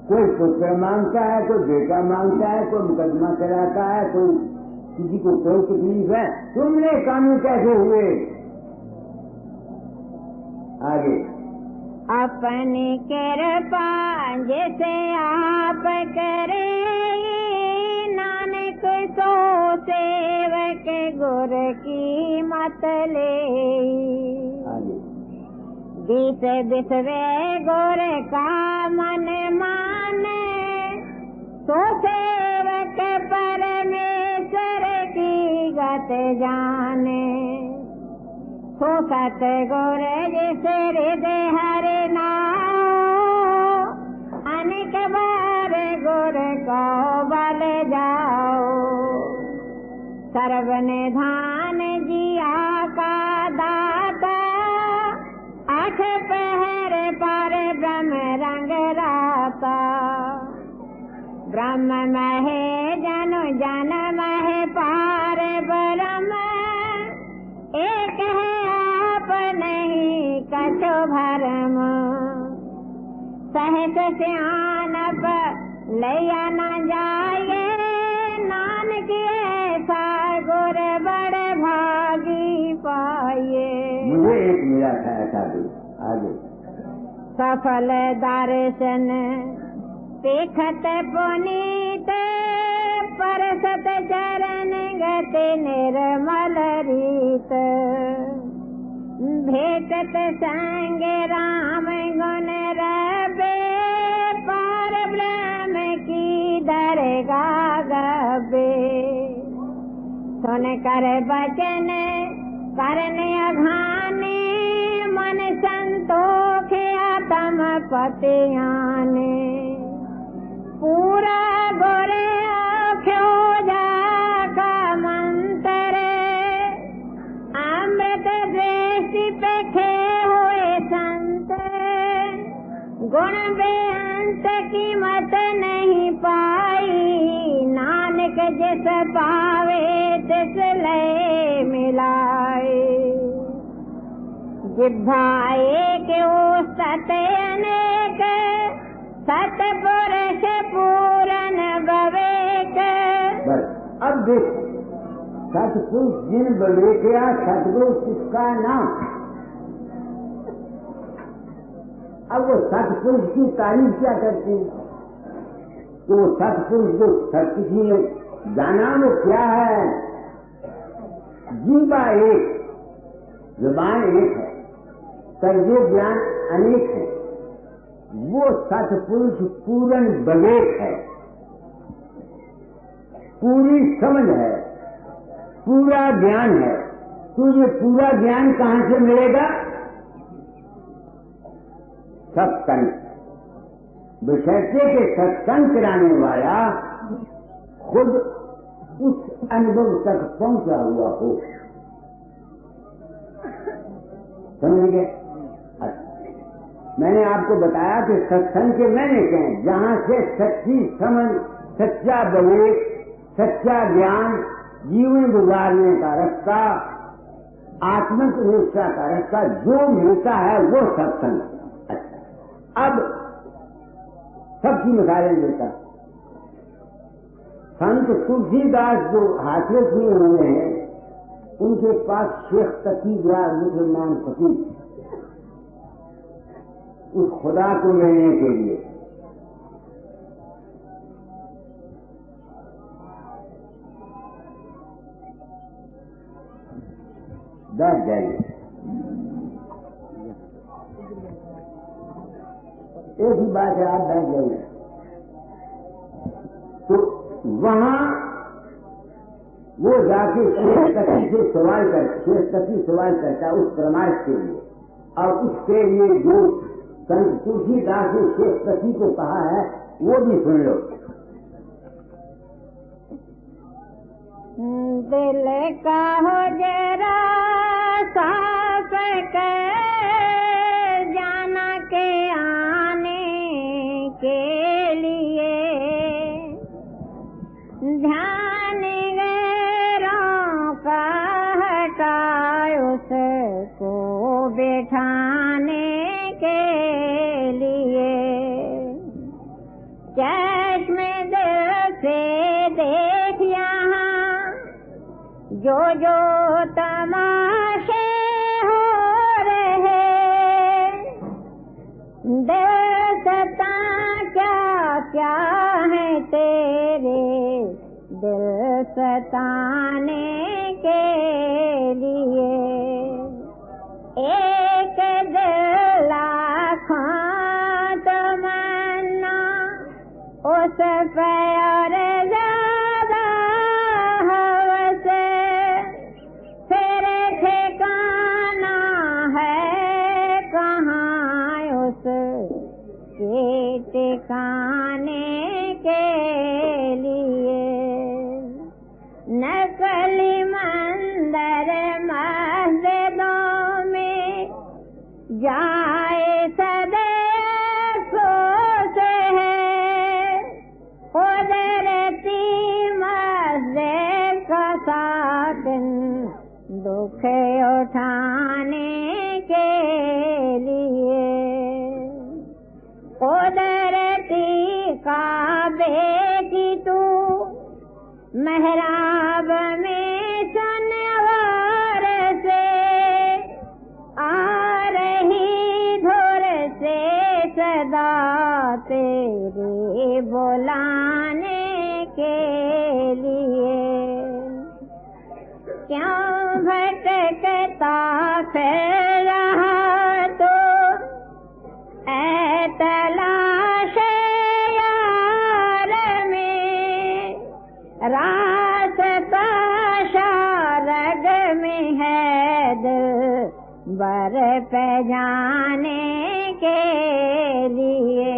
कोई पुत्र मांगता है, कोई बेटा मांगता है, कोई मुकदमा कराता है, कोई किसी को कोई तकलीफ है, तुम निष्कामी कैसे हुए? आगे अपनी कृपा जैसे आप करे, नानक सो सेवक गुर की मत ले। आगे बीस बिसवे गुर का मन माने, सो सेवक परमेश्वर की गत जाने। सो सतगुर जिस हृदय हरि नाम, अनेक बार गुर को बल जाओ। सर्व निधान जिया का दाता, आठ पहर पर ब्रह्म रंग राता। ब्रह्म महे जनु जन महे पार ब्रह्म, एक है आप नहीं कछु भरम। सहस सियानप लैया न जाए, नानक ऐसा गुर बड़ भागी पाए। मुझे एक मिला था ऐसा भी। आगे सफल दर्शन देखत पुनीत, परसत चरण गति निर्मल रीत। भेटत संग राम गुण रबे, पार ब्रह्म की दरगाह गबे। सुन कर बचन करने अघाने, मन संतोष आत्म पतियाने। पूरा गोरे आख्यो जा का मंत्र, अमृत दृष्टि पे हुए संत। गुण बेअंत कीमत नहीं पाई, नानक जिस पावे तिस ले मिलाए। जिह्वाए के सत अनेक, सतपुरुष पूरन विवेक। बस अब देखो, सतपुरुष जिन विवेकिया सतगुरु किसका नाम। अब वो सतपुरुष की तारीफ क्या करते हैं? तो वो सतपुरुष जो किसी ने जाना वो क्या है? जीवा एक, जुबान एक है, तर्जे ज्ञान अनेक है। वो सतपुरुष पूर्ण विवेक है, पूरी समझ है, पूरा ज्ञान है। तो ये पूरा ज्ञान कहाँ से मिलेगा? सत्संग, विषय के सत्संग कराने वाला खुद उस अनुभव तक पहुंचा हुआ हो। समझ गए? मैंने आपको बताया कि सत्संग के मैंने कहें जहां से सच्ची समझ, सच्चा विवेक, सच्चा ज्ञान, जीवन गुजारने का रास्ता, आत्मिक निष्ठा का रास्ता जो मिलता है वो सत्संग। अच्छा, अब सबकी मिसालें देता। संत तुलसीदास जो हाथरस में हुए हैं, उनके पास शेख तकी गया मुसलमान फकीर उस खुदा को मिलने के लिए। बैठ जाइए। एक ही बात है, आप बैठ जाइए। तो वहां वो जाके शेख तकी से सवाल करता उस प्रमाण के लिए, और उसके लिए जो संत तुलसीदास ने शेख तकी को कहा है वो भी सुन लो। दिल का हो जरा साफ कर जाना के आने के लिए, ध्यान गैरों का हटा उसको बैठाने के लिए, चश्मे दिल से देख यहाँ जो जो तमाशे हो रहे, दिल सता क्या क्या है तेरे दिल सताने के लिए, एक दिल लाखों तमन्ना उस पर ज्यादा हवस, फिर ठिकाना है कहाँ उस के ठिकाने के लिए, नकली मंदिर मस्जिदों में जाए सदैव सोच है, कुदरती मस्जिद का साधन दुख उठाने के लिए, कुदरती काबे की तू मेहराब में सनवार से आ रही धुर से सदा तेरे बुलाने के लिए, क्यों भटकता फिर रहा तो ऐ तलाश यार में, रास्ता शारग में है दिल बर पे जाने के लिए,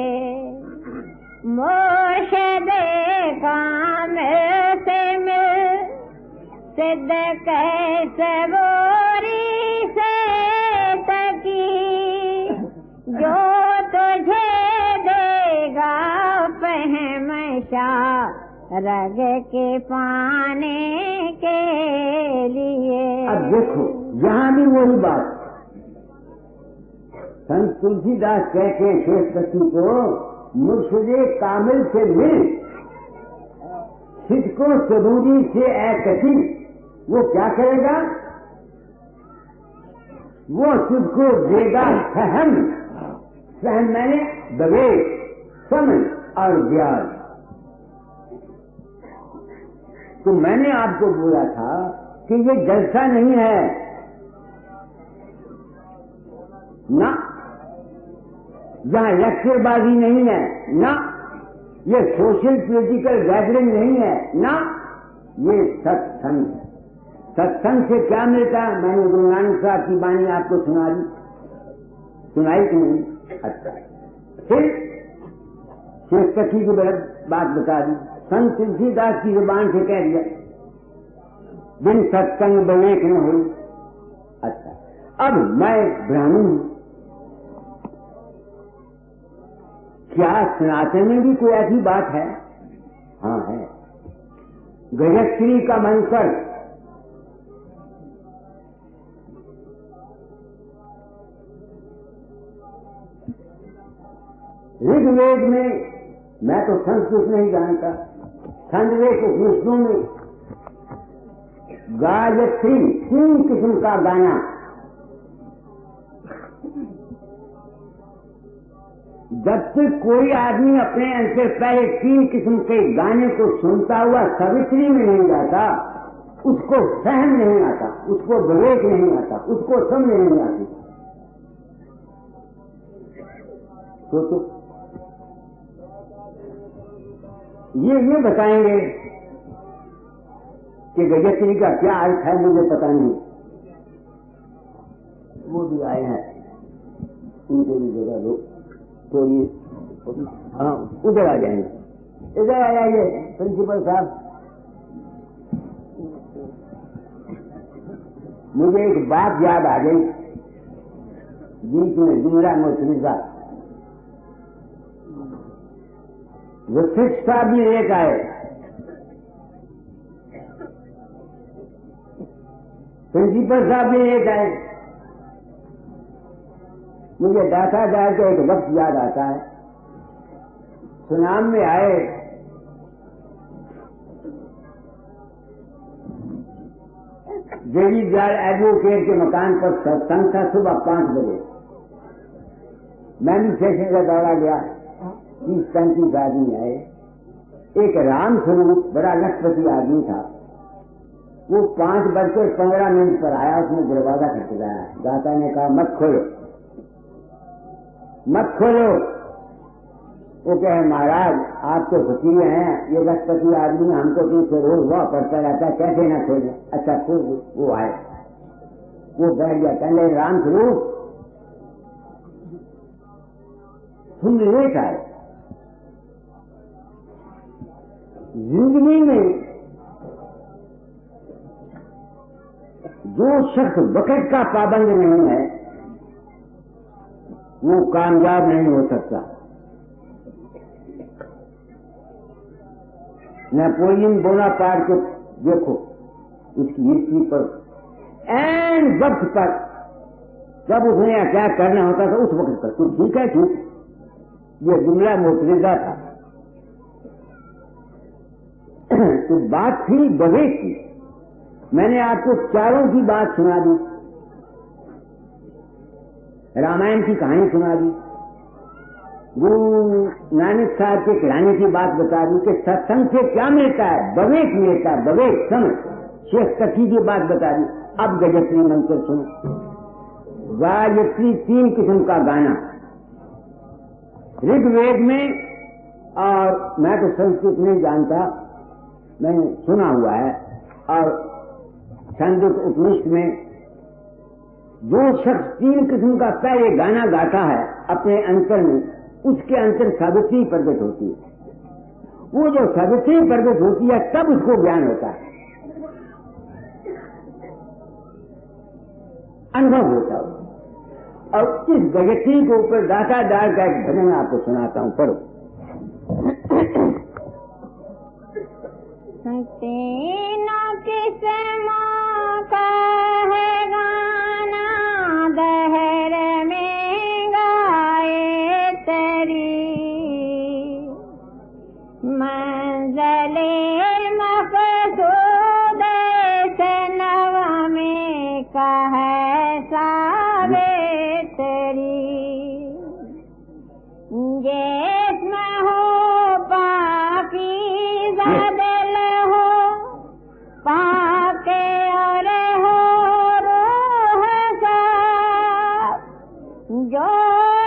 मुर्शिद कामिल से मिल सिद्ध कैसे बोरी से तकी, जो तुझे देगा पहमशा रग के पाने के लिए। अब देखो यहाँ भी वही बात, संत तुलसीदास कहते हैं शेख तकी को, मुर्शिदे कामिल से मिल सिद्ध को सबूरी से ऐ तकी। वो क्या करेगा? वो सिद्ध को देगा फहम, फहम मैंने विवेक, समझ और ज्ञान। तो मैंने आपको बोला था कि ये जलसा नहीं है ना, यहाँ लेक्चरबाजी नहीं है ना, ये सोशल पॉलिटिकल गैदरिंग नहीं है ना, ये सत्संग है। सत्संग से क्या मिलता है? मैंने गुरु नानक साहब की वाणी आपको सुनाई कि नहीं? अच्छा, फिर शेख तकी की बात बता दी, संत तुलसीदास की जुबान से कह दिया, बिन सत्संग विवेक न हो। अच्छा, अब मैं ब्राह्मण हूं, क्या सनातन में भी कोई ऐसी बात है? हाँ है। गजश्री का मंत्र ऋग्वेद में, मैं तो संस्कृत नहीं जानता, छंदवेद उपनिषदों में गायत्री 3 किस्म का गाना, जब तक कोई आदमी अपने अंतर पहले 3 किस्म के गाने को सुनता हुआ सावित्री में नहीं जाता, उसको सहन नहीं आता, उसको विवेक नहीं आता, उसको समझ नहीं आती। तो ये बताएंगे कि गजश्री का क्या अर्थ है, मुझे पता नहीं। वो भी आए हैं, उनको भी जगह दो तो ये, हाँ उधर आ जाएंगे, इधर आ जाइए प्रिंसिपल साहब। मुझे एक बात याद आ गई, बीच में जुमला मोतरीजा वशिष्ठ साहब भी एक आए, प्रिंसिपल साहब भी एक आए। मुझे डाटा डाल के एक वक्त याद आता है, सुनाम में आए, देवी जाल एडवोकेट के मकान पर सत्संग था सुबह 5 बजे। मैं भी स्टेशन का दौड़ा गया, 30-35 आदमी आए। एक राम स्वरूप बड़ा लखपति आदमी था, वो 5:15 पर आया, उसने दरवाजा खटखटाया। दाता ने कहा मत खोलो मत खोलो। वो कहे महाराज आप तो फकीर हैं, ये लखपति आदमी हमको तो रोज हुआ पड़ता रहता है, कैसे ना खोले। अच्छा फिर वो आए, वो बैठ गया, कहने राम स्वरूप तुम लेट आए। जिंदगी में जो शख्स वक्त का पाबंद नहीं है वो कामयाब नहीं हो सकता। नेपोलियन बोनापार्ट को देखो, उसकी हिस्ट्री पर एन वक्त पर जब उसने क्या करना होता था उस वक्त पर तो ठीक है, ठीक, ये जुमला मोतरीजा था। तो बात थी विवेक की। मैंने आपको चारों की बात सुना दी, रामायण की कहानी सुना दी, गुरु नानक साहब के कहानी की बात बता दी कि सत्संग से क्या मिलता है, विवेक मिलता है, विवेक समझ। शेख सखी की बात बता दी। अब गजश्री मंत्र सुनो। गायत्री 3 किस्म का गाना ऋग्वेद में, और मैं तो संस्कृत नहीं जानता, मैंने सुना हुआ है, और छंदोग उपनिषद में जो शख्स 3 किस्म का पहले गाना गाता है अपने अंतर में, उसके अंतर सावित्री प्रकट होती है। वो जो सावित्री प्रकट होती है तब उसको ज्ञान होता है, अनुभव होता है। और इस गजश्री के ऊपर दाता डाल का एक भजन आपको सुनाता हूं, पढ़ो। तीनों किस्मों का है गाना, दहर में गाए तेरी मंज़िले मक़सूद से नव में कहे सावे तेरी, जिसमें हो पाकीज़ा दिल हो पाके और हो रूह साफ़, जो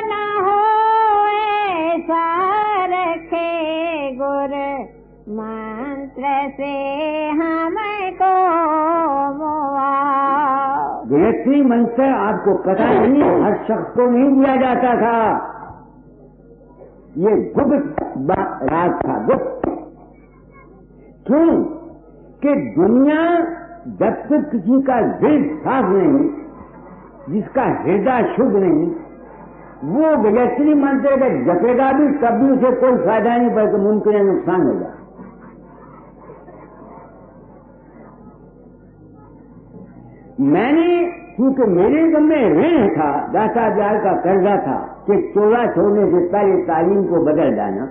न हो ऐसा रखे गुर मंत्र से हमको मुआफ़। गजश्री मंत्र आपको पता नहीं, हर शख्स को नहीं दिया जाता था, ये गुप्त राज था, गुप्त। क्यों कि दुनिया जब तक किसी का दिल साफ नहीं, जिसका हृदय शुद्ध नहीं, वो गजश्री मंत्र का जपेगा भी तब भी उसे कोई फायदा नहीं, बल्कि मुमकिन नुकसान होगा। मैंने क्योंकि मेरे गम में ऋण था, 10,000 का कर्जा था कि 14 छोड़ने से पहले तालीम को बदल डालना।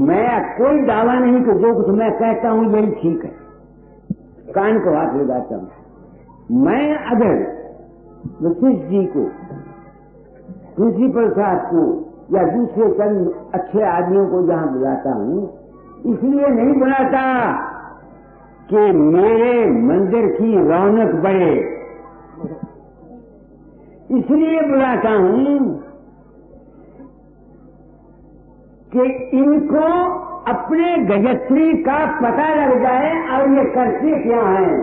मैं कोई दावा नहीं कि जो कुछ मैं कहता हूं यही ठीक है, कान को हाथ लगाता हूं। मैं अगर वशिष्ठ जी को, प्रिंसिपल साहब को या दूसरे चंद अच्छे आदमियों को जहां बुलाता हूं, इसलिए नहीं बुलाता कि मेरे मंदिर की रौनक बढ़े, इसलिए बुलाता हूं कि इनको अपने गजत्री का पता लग जाए और ये करते क्या हैं।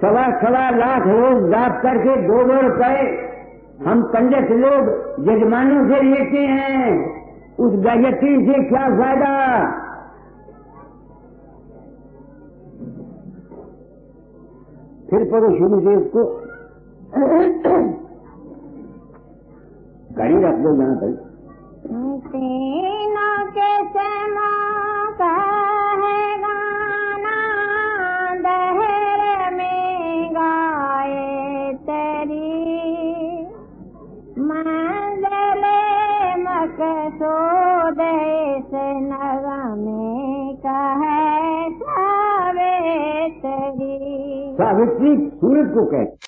1.25 लाख लोग दाप करके 2 रुपए हम पंडित लोग यजमानों से लेते हैं, उस गजत्री से क्या फायदा। फिर पढ़ो शुरू से इसको गाड़ी रख दो जहां तक। तीनों के समा का है गाना, दहर में गाए तेरी मंज़िले मकसूद इस नगमे का है सावित्री। सावित्री सूरज को कहते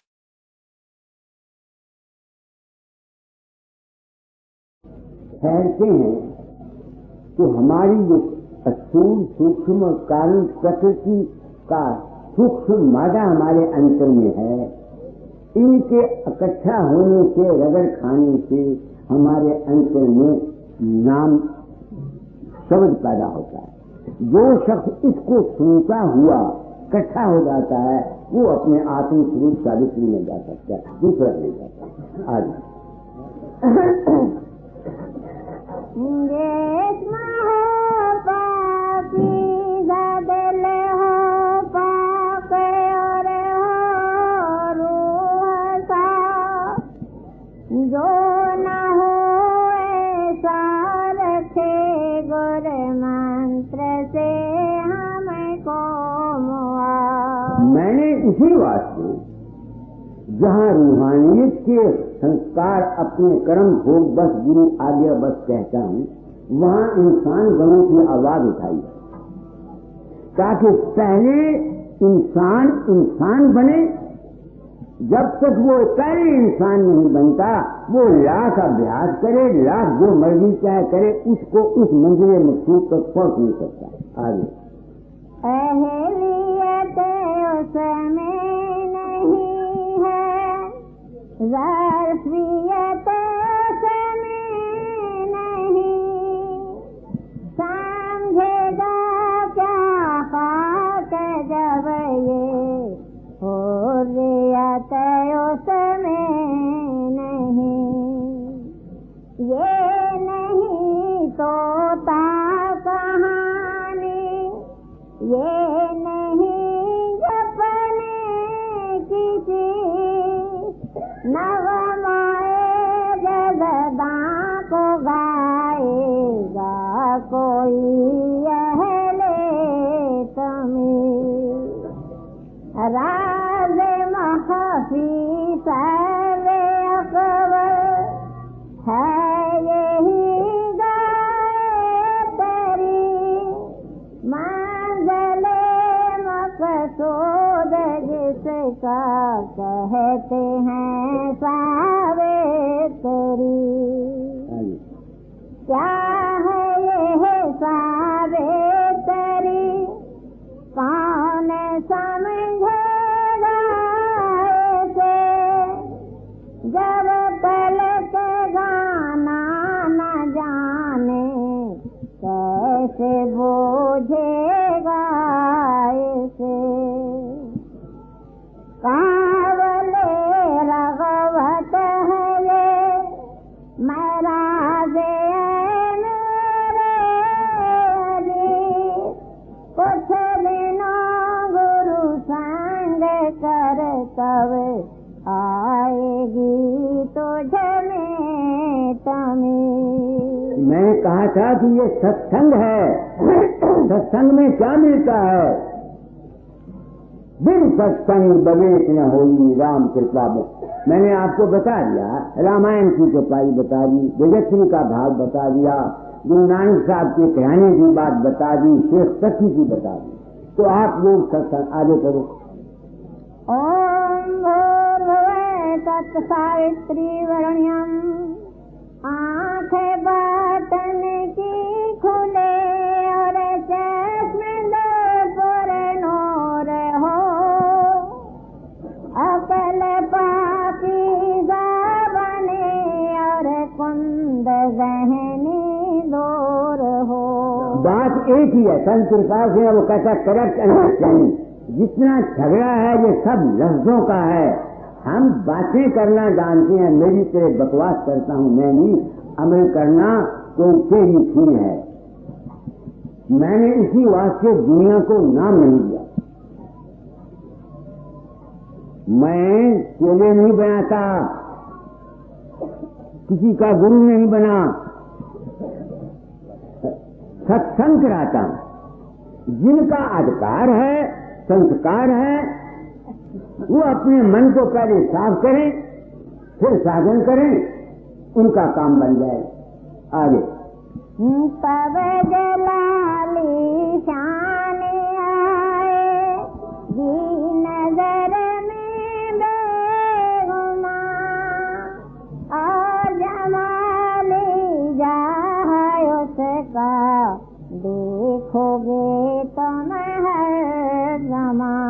ठहरते हैं तो हमारी जो स्थूल सूक्ष्म और कारण प्रकृति का सूक्ष्म मादा हमारे अंतर में है, इनके इकट्ठा होने से, रगड़ खाने से हमारे अंतर में नाम शब्द पैदा होता है। जो शख्स इसको सुनता हुआ इकट्ठा हो जाता है वो अपने आत्म स्वरूप सावित्री में जा सकता है, दूसरा नहीं जाता। आज जो न हो ऐसा रखे गुर मंत्र से हमको मुआ। मैंने इसी वास्ते जहाँ रूहानियत के संस्कार अपने कर्म भोग बस गुरु आज्ञा बस कहता हूँ, वहाँ इंसान गणों की आवाज उठाई ताकि पहले इंसान इंसान बने। जब तक वो पहले इंसान नहीं बनता, वो लाख अभ्यास करे, लाख जो मर्जी चाहे करे, उसको उस मंजिल मकसूद तक पहुंच नहीं सकता। आगे अहलियत उसमें नहीं है, ज़र्फियत उसमें नहीं, समझेगा क्या खाक जब ये हुर्रियत उसमें नहीं। ये नहीं तोता कहानी, ये नहीं जपने की चीज, नगमाए जगदा को गाएगा कोई अहले तमीज। राज महफी सारे अकबर है यही गाए तेरी मंज़िले मकसूद जिसका कहते हैं सावित्री। क्या है यह सावित्री, कौन समझेगा इसे, जब पलक गाना न जाने कैसे बूझेगा इसे। कावले रग़बत है ये मेरा कुछ दिनों गुरु संग कर तब आएगी तुझ में तमीज। मैंने कहा था कि ये सत्संग है, सत्संग में क्या मिलता है? सत्संग विवेक न होई राम कृपा में। मैंने आपको बता दिया, रामायण की चौपाई बता दी, जगतश्री का भाव बता दिया, गुरु नानक साहब के कहने की बात बता दी, शेख सखी की बता दी। तो आप लोग सत्संग आगे करो। ओम भूर्भुवः तत्सवित्री वरुण्यं आंखें बटन की खुले और चश्मे दो पर नूर हो, अकल पाकीज़ा बने और कुंद ज़हनी दूर हो। बात एक ही है, संत कृपा से वो कैसा करप्ट अंडरस्टैंडिंग, जितना झगड़ा है ये सब लफ्जों का है। हम बातें करना जानते हैं, मेरी तरह बकवास करता हूं मैं नहीं, अमल करना तो तेरी थी है। मैंने इसी वास्ते दुनिया को नाम नहीं दिया। मैं चेले नहीं बनाता, किसी का गुरु नहीं बना, सत्संग कराता हूं। जिनका अधिकार है, संस्कार है, वो अपने मन को पहले साफ करें, फिर साधन करें, उनका काम बन जाए। आगे तब जलाली शान आए जी नजर में बेगुमा, और जमाली जाए उसका देखोगे तुम हर ज़मां।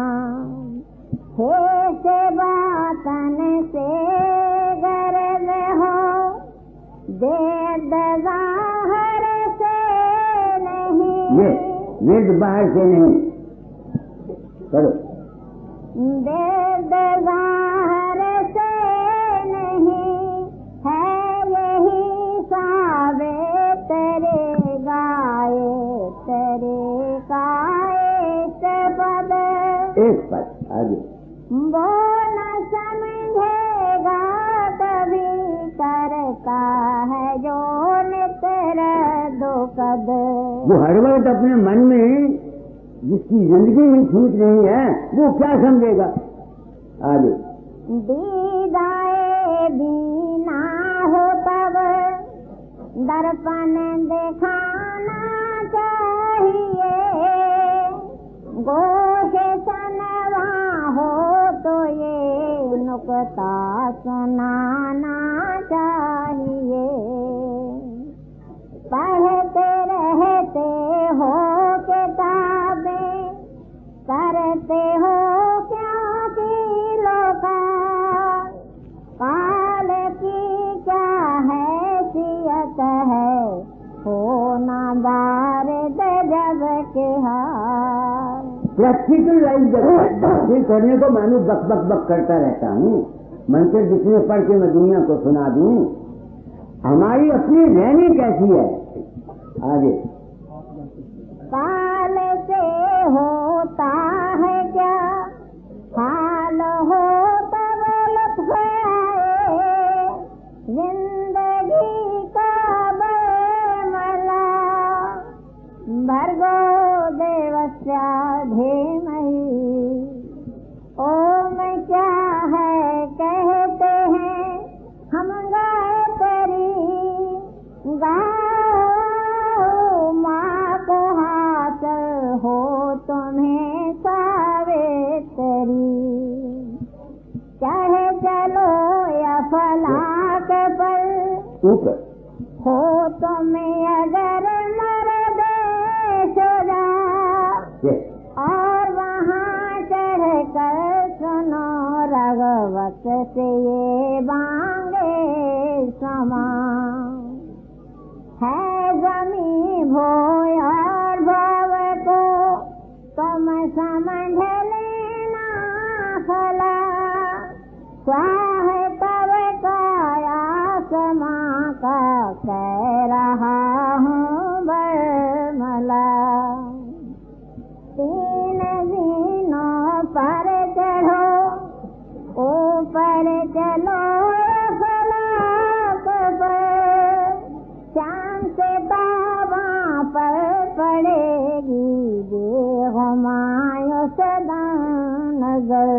हे से बातन से गरज हो, देद ज़ाहर से नहीं, ये वेद बाहर से नहीं करो। देद ज़ाहर से नहीं है, यही सावे तेरे गाए तेरे गाए पद। एक पद आगे। वो न समझेगा कभी करता है जो नितर दो कद। वो हर वक्त अपने मन में जिसकी जिंदगी ही ठीक नहीं है, वो क्या समझेगा। आगे दीदाए दीना हो तब दर्पण दिखाना चाहिए, गोश सनवा हो तो ये नुकता सुनाना चाहिए। पढ़ते रहते हो किताबें, करते हो क्या किलो का, काल की क्या हैसियत है, होना दारिद जब के हाल। प्रैक्टिकल लाइफ बातें करने को मानो बक बक बक करता रहता हूँ, मंत्र जितने पढ़ के मैं दुनिया को सुना दूं। हमारी अपनी रहनी कैसी है। आगे काल से होता है क्या हाल, हो तब लुत्फ आए, जिंदगी का बरमला, भर्गो देवस्य धीमहि। ओम क्या है कहते हैं हम गायत्री, गाओ माँ को हासिल हो तुम्हें सावित्री। चाहे चलो या फलाक पर ऊपर हो तुम्हें अगर मर्द शुजा, और वहाँ चढ़ कर सुनो रघुवत से ये बांगे समा। है जमी भोय और भव को तुम समझ लेना फला, स्वाह तब काया समा का कह रहा हूँ बरमला। तीन दिनों पर चढ़ो ऊपर चलो फलाक पर, शाम से तावा पर पड़ेगी देह मायो सदा मगर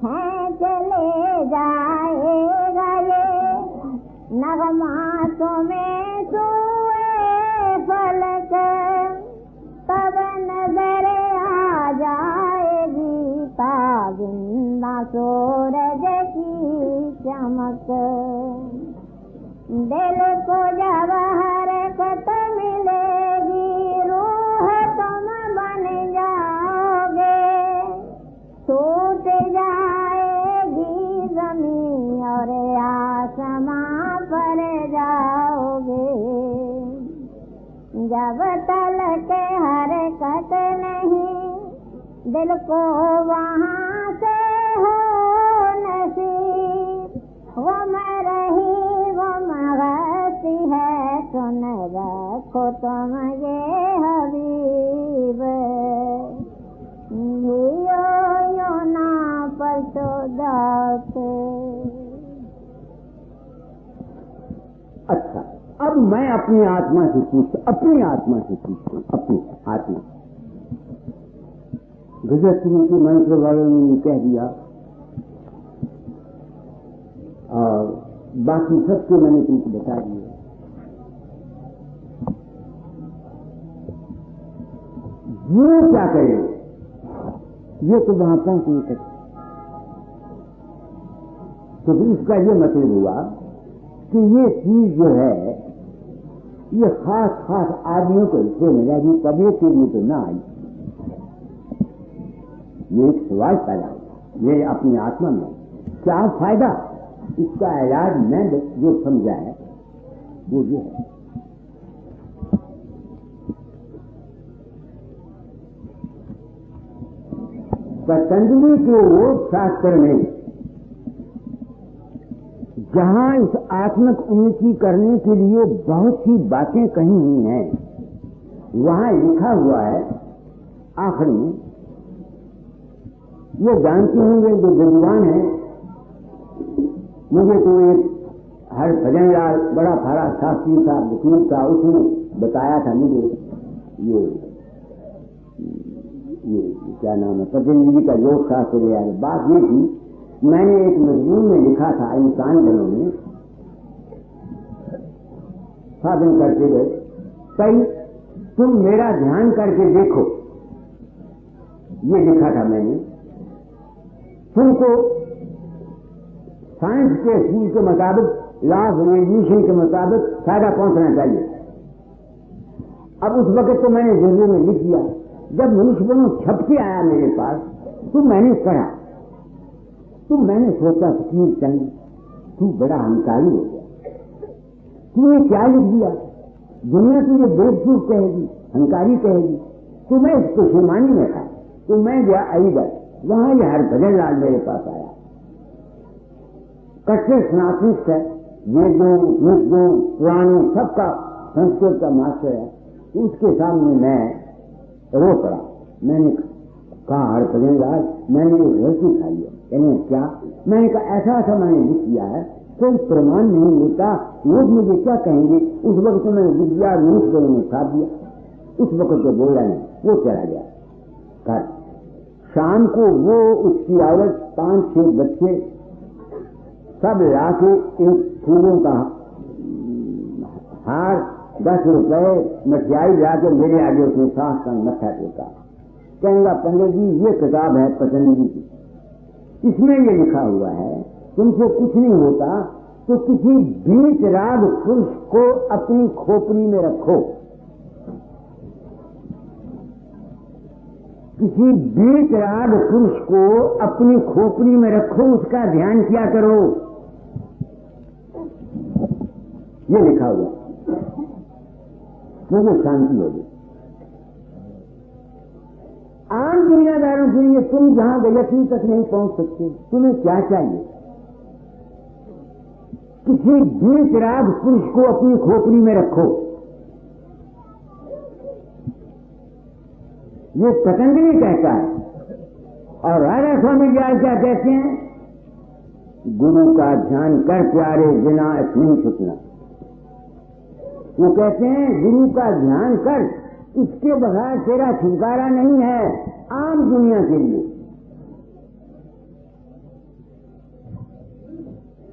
है चले जाएगा ये नगमा तुम्हें सुए फलक, तब नजर आ जाएगी ताबिंदा सूरज की चमक। दिल को जब हरकत मिलेगी रूह तुम बन जाओगे, टूट जाएगी जमीन और आसमां पर जाओगे। जब तलक हरकत नहीं दिल को वहाँ से हो नसीब, वो मैं रही वो मगती है सुन रखो तुम ये हबीब। यो ना पर तो जाते। अच्छा, अब मैं अपनी आत्मा से पूछता, अपनी आत्मा से पूछता, अपनी आत्मा। गजस्त्री के मंत्र वालों ने कह दिया और बाकी सबको मैंने तुमको बता दिया। ये क्या करे, ये तो वहां पहुंच नहीं सकते। तो इसका ये मतलब हुआ कि ये चीज जो है ये खास खास आदमियों को हिस्से में जाएगी, कभी के लिए तो ना आई। ये एक सवाल पैदा होगा, ये अपनी आत्मा में क्या फायदा। इसका इलाज मैं जो समझा है वो ये है, पतंजलि के योग शास्त्र में जहां इस आत्मक उन्नति करने के लिए बहुत सी बातें कही हुई हैं, वहां लिखा हुआ है आखिर में, ये जानते होंगे जो विद्वान है, मुझे तो एक हर भजन लाल बड़ा फारा शास्त्री था, वकील था, उसने बताया था मुझे ये क्या नाम है पतंजलि का योग शास्त्र है। बात ये थी, मैंने एक मजमून में लिखा था, इंसान जनों में साधन करते गए, कई तुम मेरा ध्यान करके देखो, ये लिखा था मैंने। तुमको साइंस के स्कूल के मुताबिक, लॉ ऑफ रेडिएशन के मुताबिक फायदा पहुंचना चाहिए। अब उस वक्त तो मैंने जरूर में लिख दिया। जब मनुष्य बनो छप के आया मेरे पास तो मैंने पढ़ा, तो मैंने सोचा फकीर चंद तू बड़ा अहंकारी हो गया, तूने क्या लिख दिया। दुनिया तुझे बेवकूफ कहेगी, अहंकारी कहेगी। तो मैं इसको शुमानी में था, तो मैं गया अलीगढ़, वहां ये हरभजन लाल मेरे पास आया, कच्चे स्नातक है, वेदों उपनिषदों पुराणों सबका संस्कृत का मास्टर है। तो उसके सामने मैं रो पड़ा। मैंने कहा हरभजन लाल मैंने ये गलती खाई है। कहने क्या? मैंने कहा ऐसा ऐसा मैंने लिख दिया है, कोई प्रमाण नहीं मिलता, लोग मुझे क्या कहेंगे। उस वक्त तो मैंने लिख दिया, मनुष्य ने साथ दिया। उस वक्त तो बोला नहीं, वो चला गया घर। शाम को वो उसकी औरत 5-6 बच्चे सब लाके एक फूलों का हार 10 रुपए मिठाई लाके मेरे आगे उसने सांस का मत्था टेका। कहेंगा पंडित जी ये किताब है पतंजलि की, इसमें ये लिखा हुआ है तुमसे कुछ नहीं होता तो किसी बीच राग पुरुष को अपनी खोपड़ी में रखो, किसी बीच राग पुरुष को अपनी खोपड़ी में रखो, उसका ध्यान किया करो। ये लिखा हुआ, मुझे शांति होगी। आम दुनियादारों के लिए तुम जहां गयत्री तक नहीं पहुंच सकते, तुम्हें क्या चाहिए? किसी बीच राग पुरुष को अपनी खोपड़ी में रखो। ये पतंजलि कहता है। और राधा स्वामी जी क्या कहते हैं? गुरु का ध्यान कर प्यारे, बिना नहीं छुटना। वो कहते हैं गुरु का ध्यान कर, इसके बगैर तेरा छुटकारा नहीं है। आम दुनिया के लिए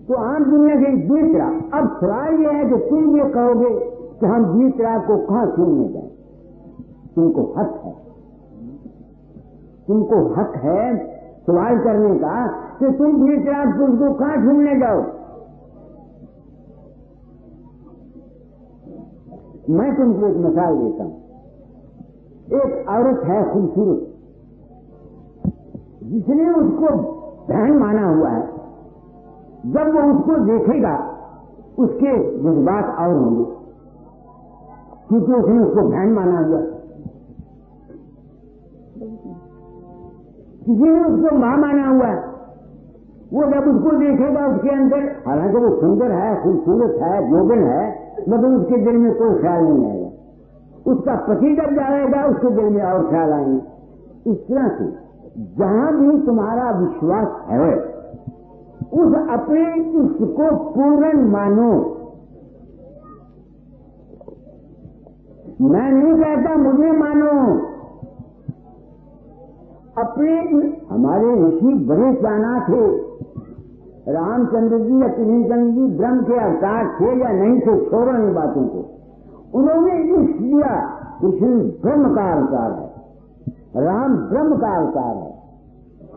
तो आम दुनिया से बीच रात। अब सवाल यह है कि तुम ये कहोगे कि हम बीच रात को कहां छूने जाए? तुमको हक है, तुमको हक है सवाल करने का कि तुम बीच रात को उसको कहां ढूंढने जाओ। मैं तुमको एक मिसाल देता हूं। एक औरत है खूबसूरत, जिसने उसको बहन माना हुआ है। जब वो उसको देखेगा उसके जज्बात और होंगे, क्योंकि उसने उसको बहन माना हुआ। किसी ने उसको मां माना हुआ है, वो जब उसको देखेगा उसके अंदर, हालांकि वो सुंदर है, खूबसूरत है, जोगन है, मगर उसके दिल में कोई ख्याल नहीं आएगा। उसका पति जब जाएगा उसके दिल में और ख्याल आएंगे। इस तरह से जहां भी तुम्हारा विश्वास है उस अपने इष्ट को पूर्ण मानो। मैं नहीं कहता मुझे मानो। अपने हमारे ऋषि बड़े जाना थे, रामचंद्र जी या कृष्णचंद्र जी ब्रह्म के अवतार थे या नहीं थे, छोड़ो इन बातों को। उन्होंने इष्ट दिया। कृष्ण ब्रह्म का अवतार है, राम ब्रह्म का अवतार है।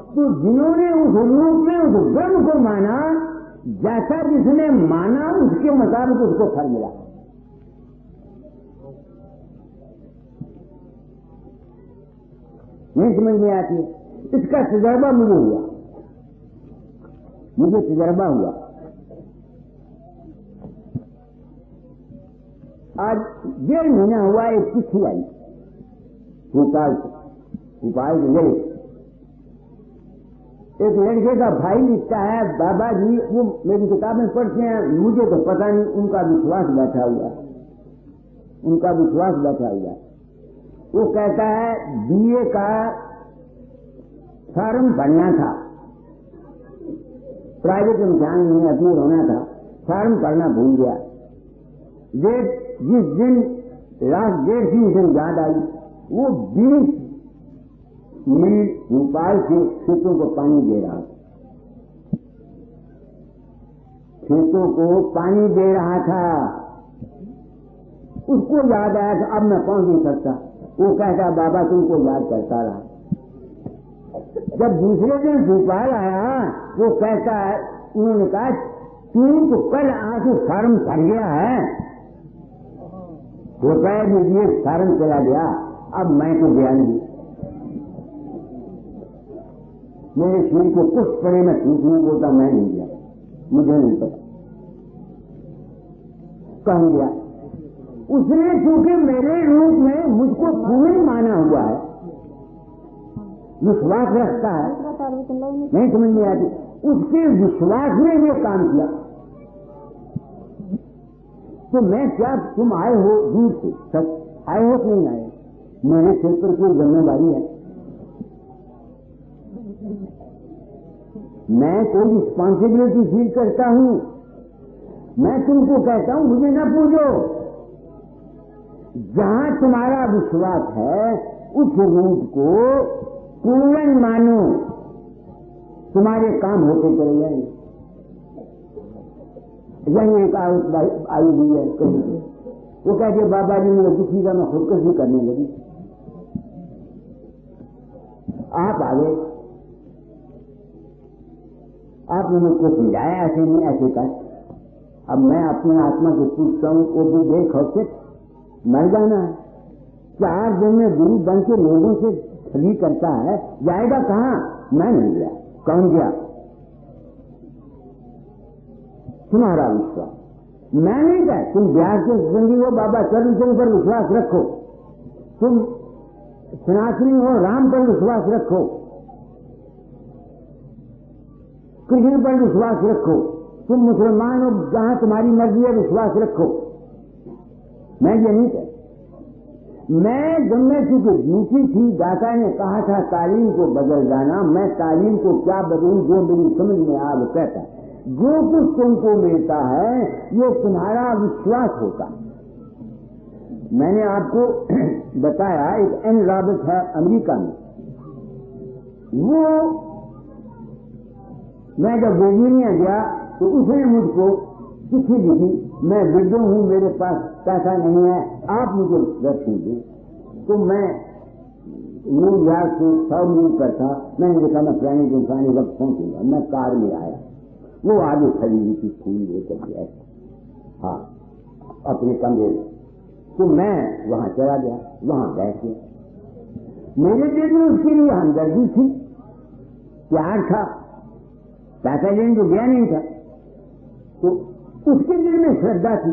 तो जिन्होंने उस रूप में उस ब्रह्म को माना, जैसा जिसने माना उसके मुताबिक उसको फल मिला। नहीं समझ में आती है। इसका तजर्बा मुझे हुआ, मुझे तजर्बा हुआ। आज 1.5 महीना हुआ एक चिट्ठी आई भोपाल से, भोपाल से गई। एक लड़के का भाई लिखता है, बाबा जी वो मेरी किताबें पढ़ते हैं, मुझे तो पता नहीं, उनका विश्वास बैठा हुआ है, उनका विश्वास बैठा हुआ है। वो कहता है बीए का फॉर्म भरना था, प्राइवेट इम्तिहान में अपील होना था, फॉर्म भरना भूल गया। जिस दिन लास्ट डेट थी उस दिन याद आई। वो 20 मील भोपाल से खेतों को पानी दे रहा था, खेतों को पानी दे रहा था। उसको याद आया कि अब मैं पहुंच नहीं सकता। वो कहता बाबा तुमको याद करता रहा। जब दूसरे दिन भोपाल आया वो कहता है, उन्होंने कहा तू तो कल आके फॉर्म भर गया है। वो कह दीजिए फॉर्म चला गया, अब मैं तो गया नहीं। मेरे शरीर को कुछ पड़े मैं ठीक नहीं बोलता, मैं नहीं गया, मुझे नहीं पता कहाँ गया। उसने चूंकि मेरे रूप में मुझको पूर्ण माना हुआ है, विश्वास रखता है, नहीं समझ में आती, उसके विश्वास में ये काम किया। तो मैं क्या, तुम आए हो दूर से, सच आए हो कि नहीं आए, मेरे सिर पर कोई जिम्मेदारी है, मैं कोई रिस्पॉन्सिबिलिटी फील करता हूं। मैं तुमको कहता हूं मुझे न पूछो, जहां तुम्हारा विश्वास है उस रूप को पूर्ण मानो, तुम्हारे काम होते चले जाएंगे। यही एक आई हुई है कहीं, वो कहते बाबा जी मुझे दुखी का, मैं खुदकुशी करने लगी। आप आ गए, आपने मुझको समझाया ऐसे नहीं ऐसे कर। अब मैं अपने आत्मा को पूछता हूं, वो भी देखो कि मर जाना है। 4 दिन में गुरु बन के लोगों से ठगी करता है, जाएगा कहां? मैं नहीं गया, कौन गया? तुम्हारा विश्वास। मैं नहीं गया, तुम बिहार के जिंदगी हो, बाबा चरण सिंह पर विश्वास रखो, तुम सनातनी हो, राम पर विश्वास रखो, कृष्ण पर विश्वास रखो, तुम मुसलमान हो, जहां तुम्हारी मर्जी है विश्वास रखो। मैं ये नहीं कहता। मैं जब मैं चूंकि ड्यूटी थी, दाता ने कहा था तालीम को बदल जाना, मैं तालीम को क्या बदलूं, जो मेरी समझ में आ वो कहता है जो कुछ तुमको मिलता है ये तुम्हारा विश्वास होता है। मैंने आपको बताया एक एन रॉबर्ट है अमेरिका में, वो मैं जब वर्जीनिया गया तो उसने मुझको चिट्ठी लिखी, मैं वृद्ध हूँ, मेरे पास पैसा नहीं है, आप मुझे वैक्सीन दें। तो मैं न्यूयॉर्क से 100 मील पर था, मैंने देखा मैं पुरानी दुकानी वक्त पहुंचूंगा। मैं कार में आया, वो आगे खड़ी हुई थी, फूल लेकर के ऐसे, हाँ, अपने कमरे में। तो मैं वहां चला गया, वहां बैठ गया। मेरे दिल में उसके लिए हमदर्दी थी, प्यार था, पैसा लेने तो गया नहीं था, तो उसके दिल में श्रद्धा थी।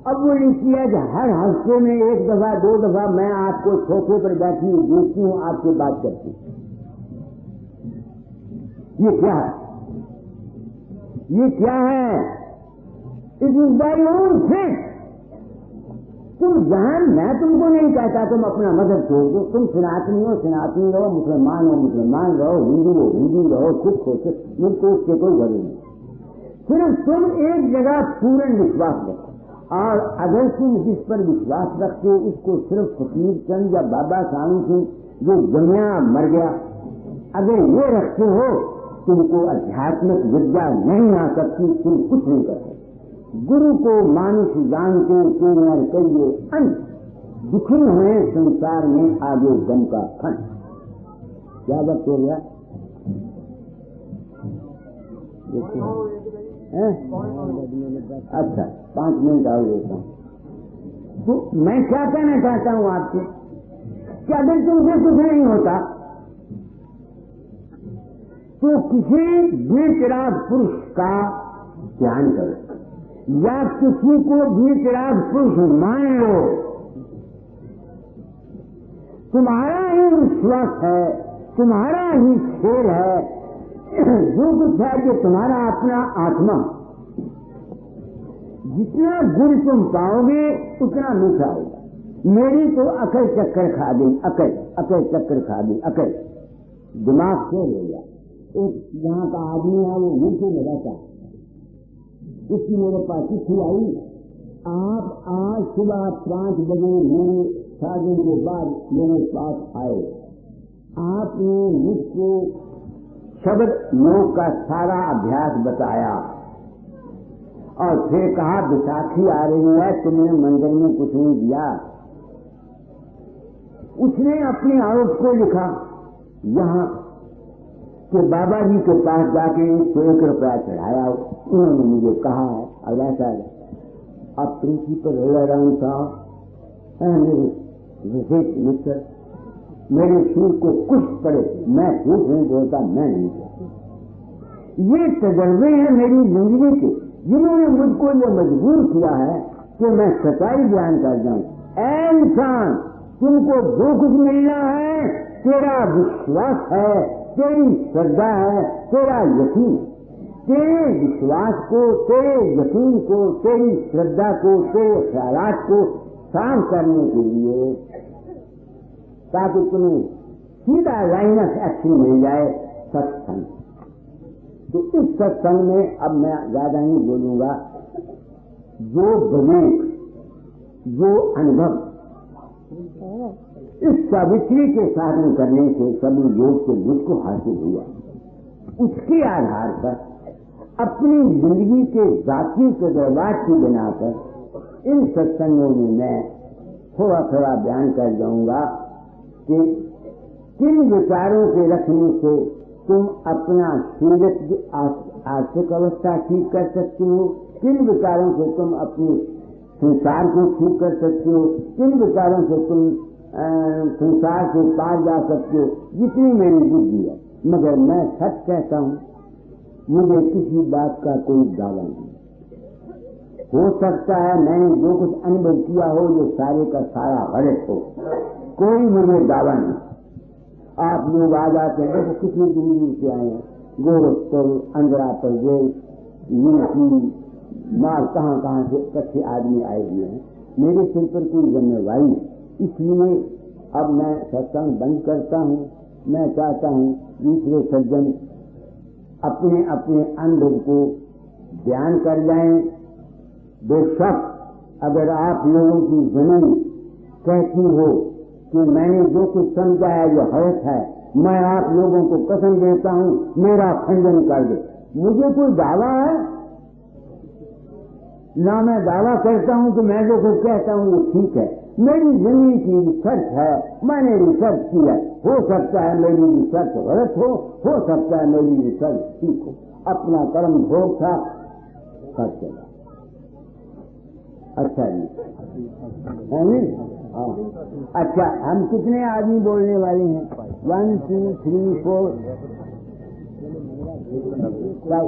अब वो लिखती है कि हर हफ्ते में 1 दफा 2 दफा मैं आपको सोफे पर बैठी हूँ, देखती हूँ, आपसे बात करती हूँ। ये क्या है? ये क्या है? It is by own faith. तुम जहां, मैं तुमको नहीं कहता तुम अपना मजहब छोड़ दो, तुम सनातनी हो सनातनी रहो, मुसलमान हो मुसलमान रहो, हिंदू हो हिंदू रहो, सिख हो सिख, मुझको उससे कोई जरूरत नहीं। सिर्फ तुम एक जगह पूर्ण विश्वास रखो, और अगर तुम जिस पर विश्वास रखते हो उसको सिर्फ फकीर चंद या बाबा साहब सिंह जो दुनिया मर गया, अगर ये रखते हो, तुमको आध्यात्मिक विद्या नहीं आ सकती, तुम कुछ नहीं कर सकते। गुरु को मानुष जान के न करिए अंत, दुखी हुए संसार में आगे गम का खंड। क्या बात हो गया? अच्छा 5 मिनट और देता हूँ। तो मैं क्या कहना चाहता हूँ आपसे कि अगर तुमसे कुछ नहीं होता तो किसी वीरचिराग पुरुष का ध्यान करो, या किसी को वीरचिराग पुरुष मान लो। तुम्हारा ही विश्वास है, तुम्हारा ही खेल है, जो कुछ है कि तुम्हारा अपना आत्मा। जितना गुड़ तुम पाओगे उतना मीठा होगा। मेरी तो अकल चक्कर खा गई, अकल चक्कर खा गई, अकल दिमाग से हो गया। एक यहाँ का आदमी है, वो नीचे में रहता है, उसकी मेरे पास चिट्ठी आई, आप आज सुबह 5 बजे मेरे शादी के बाद मेरे पास आए, आपने मुझको शब्द योग का सारा अभ्यास बताया और फिर कहा विशाखी आ रही है, तुमने मंदिर में कुछ नहीं दिया। उसने अपने आरोप को लिखा यहाँ कि बाबा जी के पास जाके 1 रुपया चढ़ाया, उन्होंने मुझे कहा है। अब ऐसा अब प्रिंसिपल राम साहब मेरे विशेष मित्र, मेरे सिर को कुछ पड़े, मैं झूठ नहीं बोलता, मैं नहीं बोलता। ये तजर्बे हैं मेरी जिंदगी के, जिन्होंने मुझको ये मजबूर किया है कि मैं सच्चाई बयान कर जाऊं। ऐ इंसान, तुमको जो कुछ मिलना है तेरा विश्वास है, तेरी श्रद्धा है, तेरा यकीन। तेरे विश्वास को, तेरे यकीन को, तेरी श्रद्धा को, तेरे ख्यालात को साफ करने के लिए, ताकि तुम्हें सीधा लाइन ऑफ एक्शन मिल जाए, सत्संग। तो इस सत्संग में अब मैं ज्यादा नहीं बोलूंगा। जो विवेक, जो अनुभव इस सावित्री के साधन करने से सभी योग से मुझको हासिल हुआ, उसके आधार पर अपनी जिंदगी के जाति तजुर्बात की बिना पर इन सत्संगों में मैं थोड़ा थोड़ा बयान कर जाऊंगा कि किन विचारों के रखने से तुम अपना शारीरिक आर्थिक अवस्था ठीक कर सकते हो, किन विचारों से तुम अपने संसार को ठीक कर सकते हो, किन विचारों से तुम संसार से पार जा सकते हो, जितनी मेरी बुद्धि है। मगर मैं सच कहता हूँ, मुझे किसी बात का कोई दावा नहीं। हो सकता है मैंने जो कुछ अनुभव किया हो ये सारे का सारा गलत हो, कोई मुझे दावा नहीं। आप लोग आ जाते हैं, देखो कितनी दूर से आए हैं, गोरखपुर, आंध्र प्रदेश, यूपी, मार कहाँ से कच्चे आदमी आए हुए हैं। मेरे सिर पर कोई जिम्मेवारी, इसलिए अब मैं सत्संग बंद करता हूँ। मैं चाहता हूँ दूसरे सज्जन अपने अपने अनुभव को बयान कर जाएं। बेशक अगर आप लोगों की जमीन कहती हो कि मैंने जो कुछ समझा है जो गलत है, मैं आप लोगों को कसम देता हूँ मेरा खंडन कर दे। मुझे कोई दावा है ना मैं दावा करता हूं कि मैं जो कुछ कहता हूं वो ठीक है। मेरी जमीन की रिसर्च है, मैंने रिसर्च किया। हो सकता है मेरी रिसर्च गलत हो सकता है मेरी रिसर्च ठीक हो। अपना कर्म भोग था कर चला। अच्छा जी, है नहीं? हाँ। अच्छा, हम कितने आदमी बोलने वाले हैं? 1 2 3 4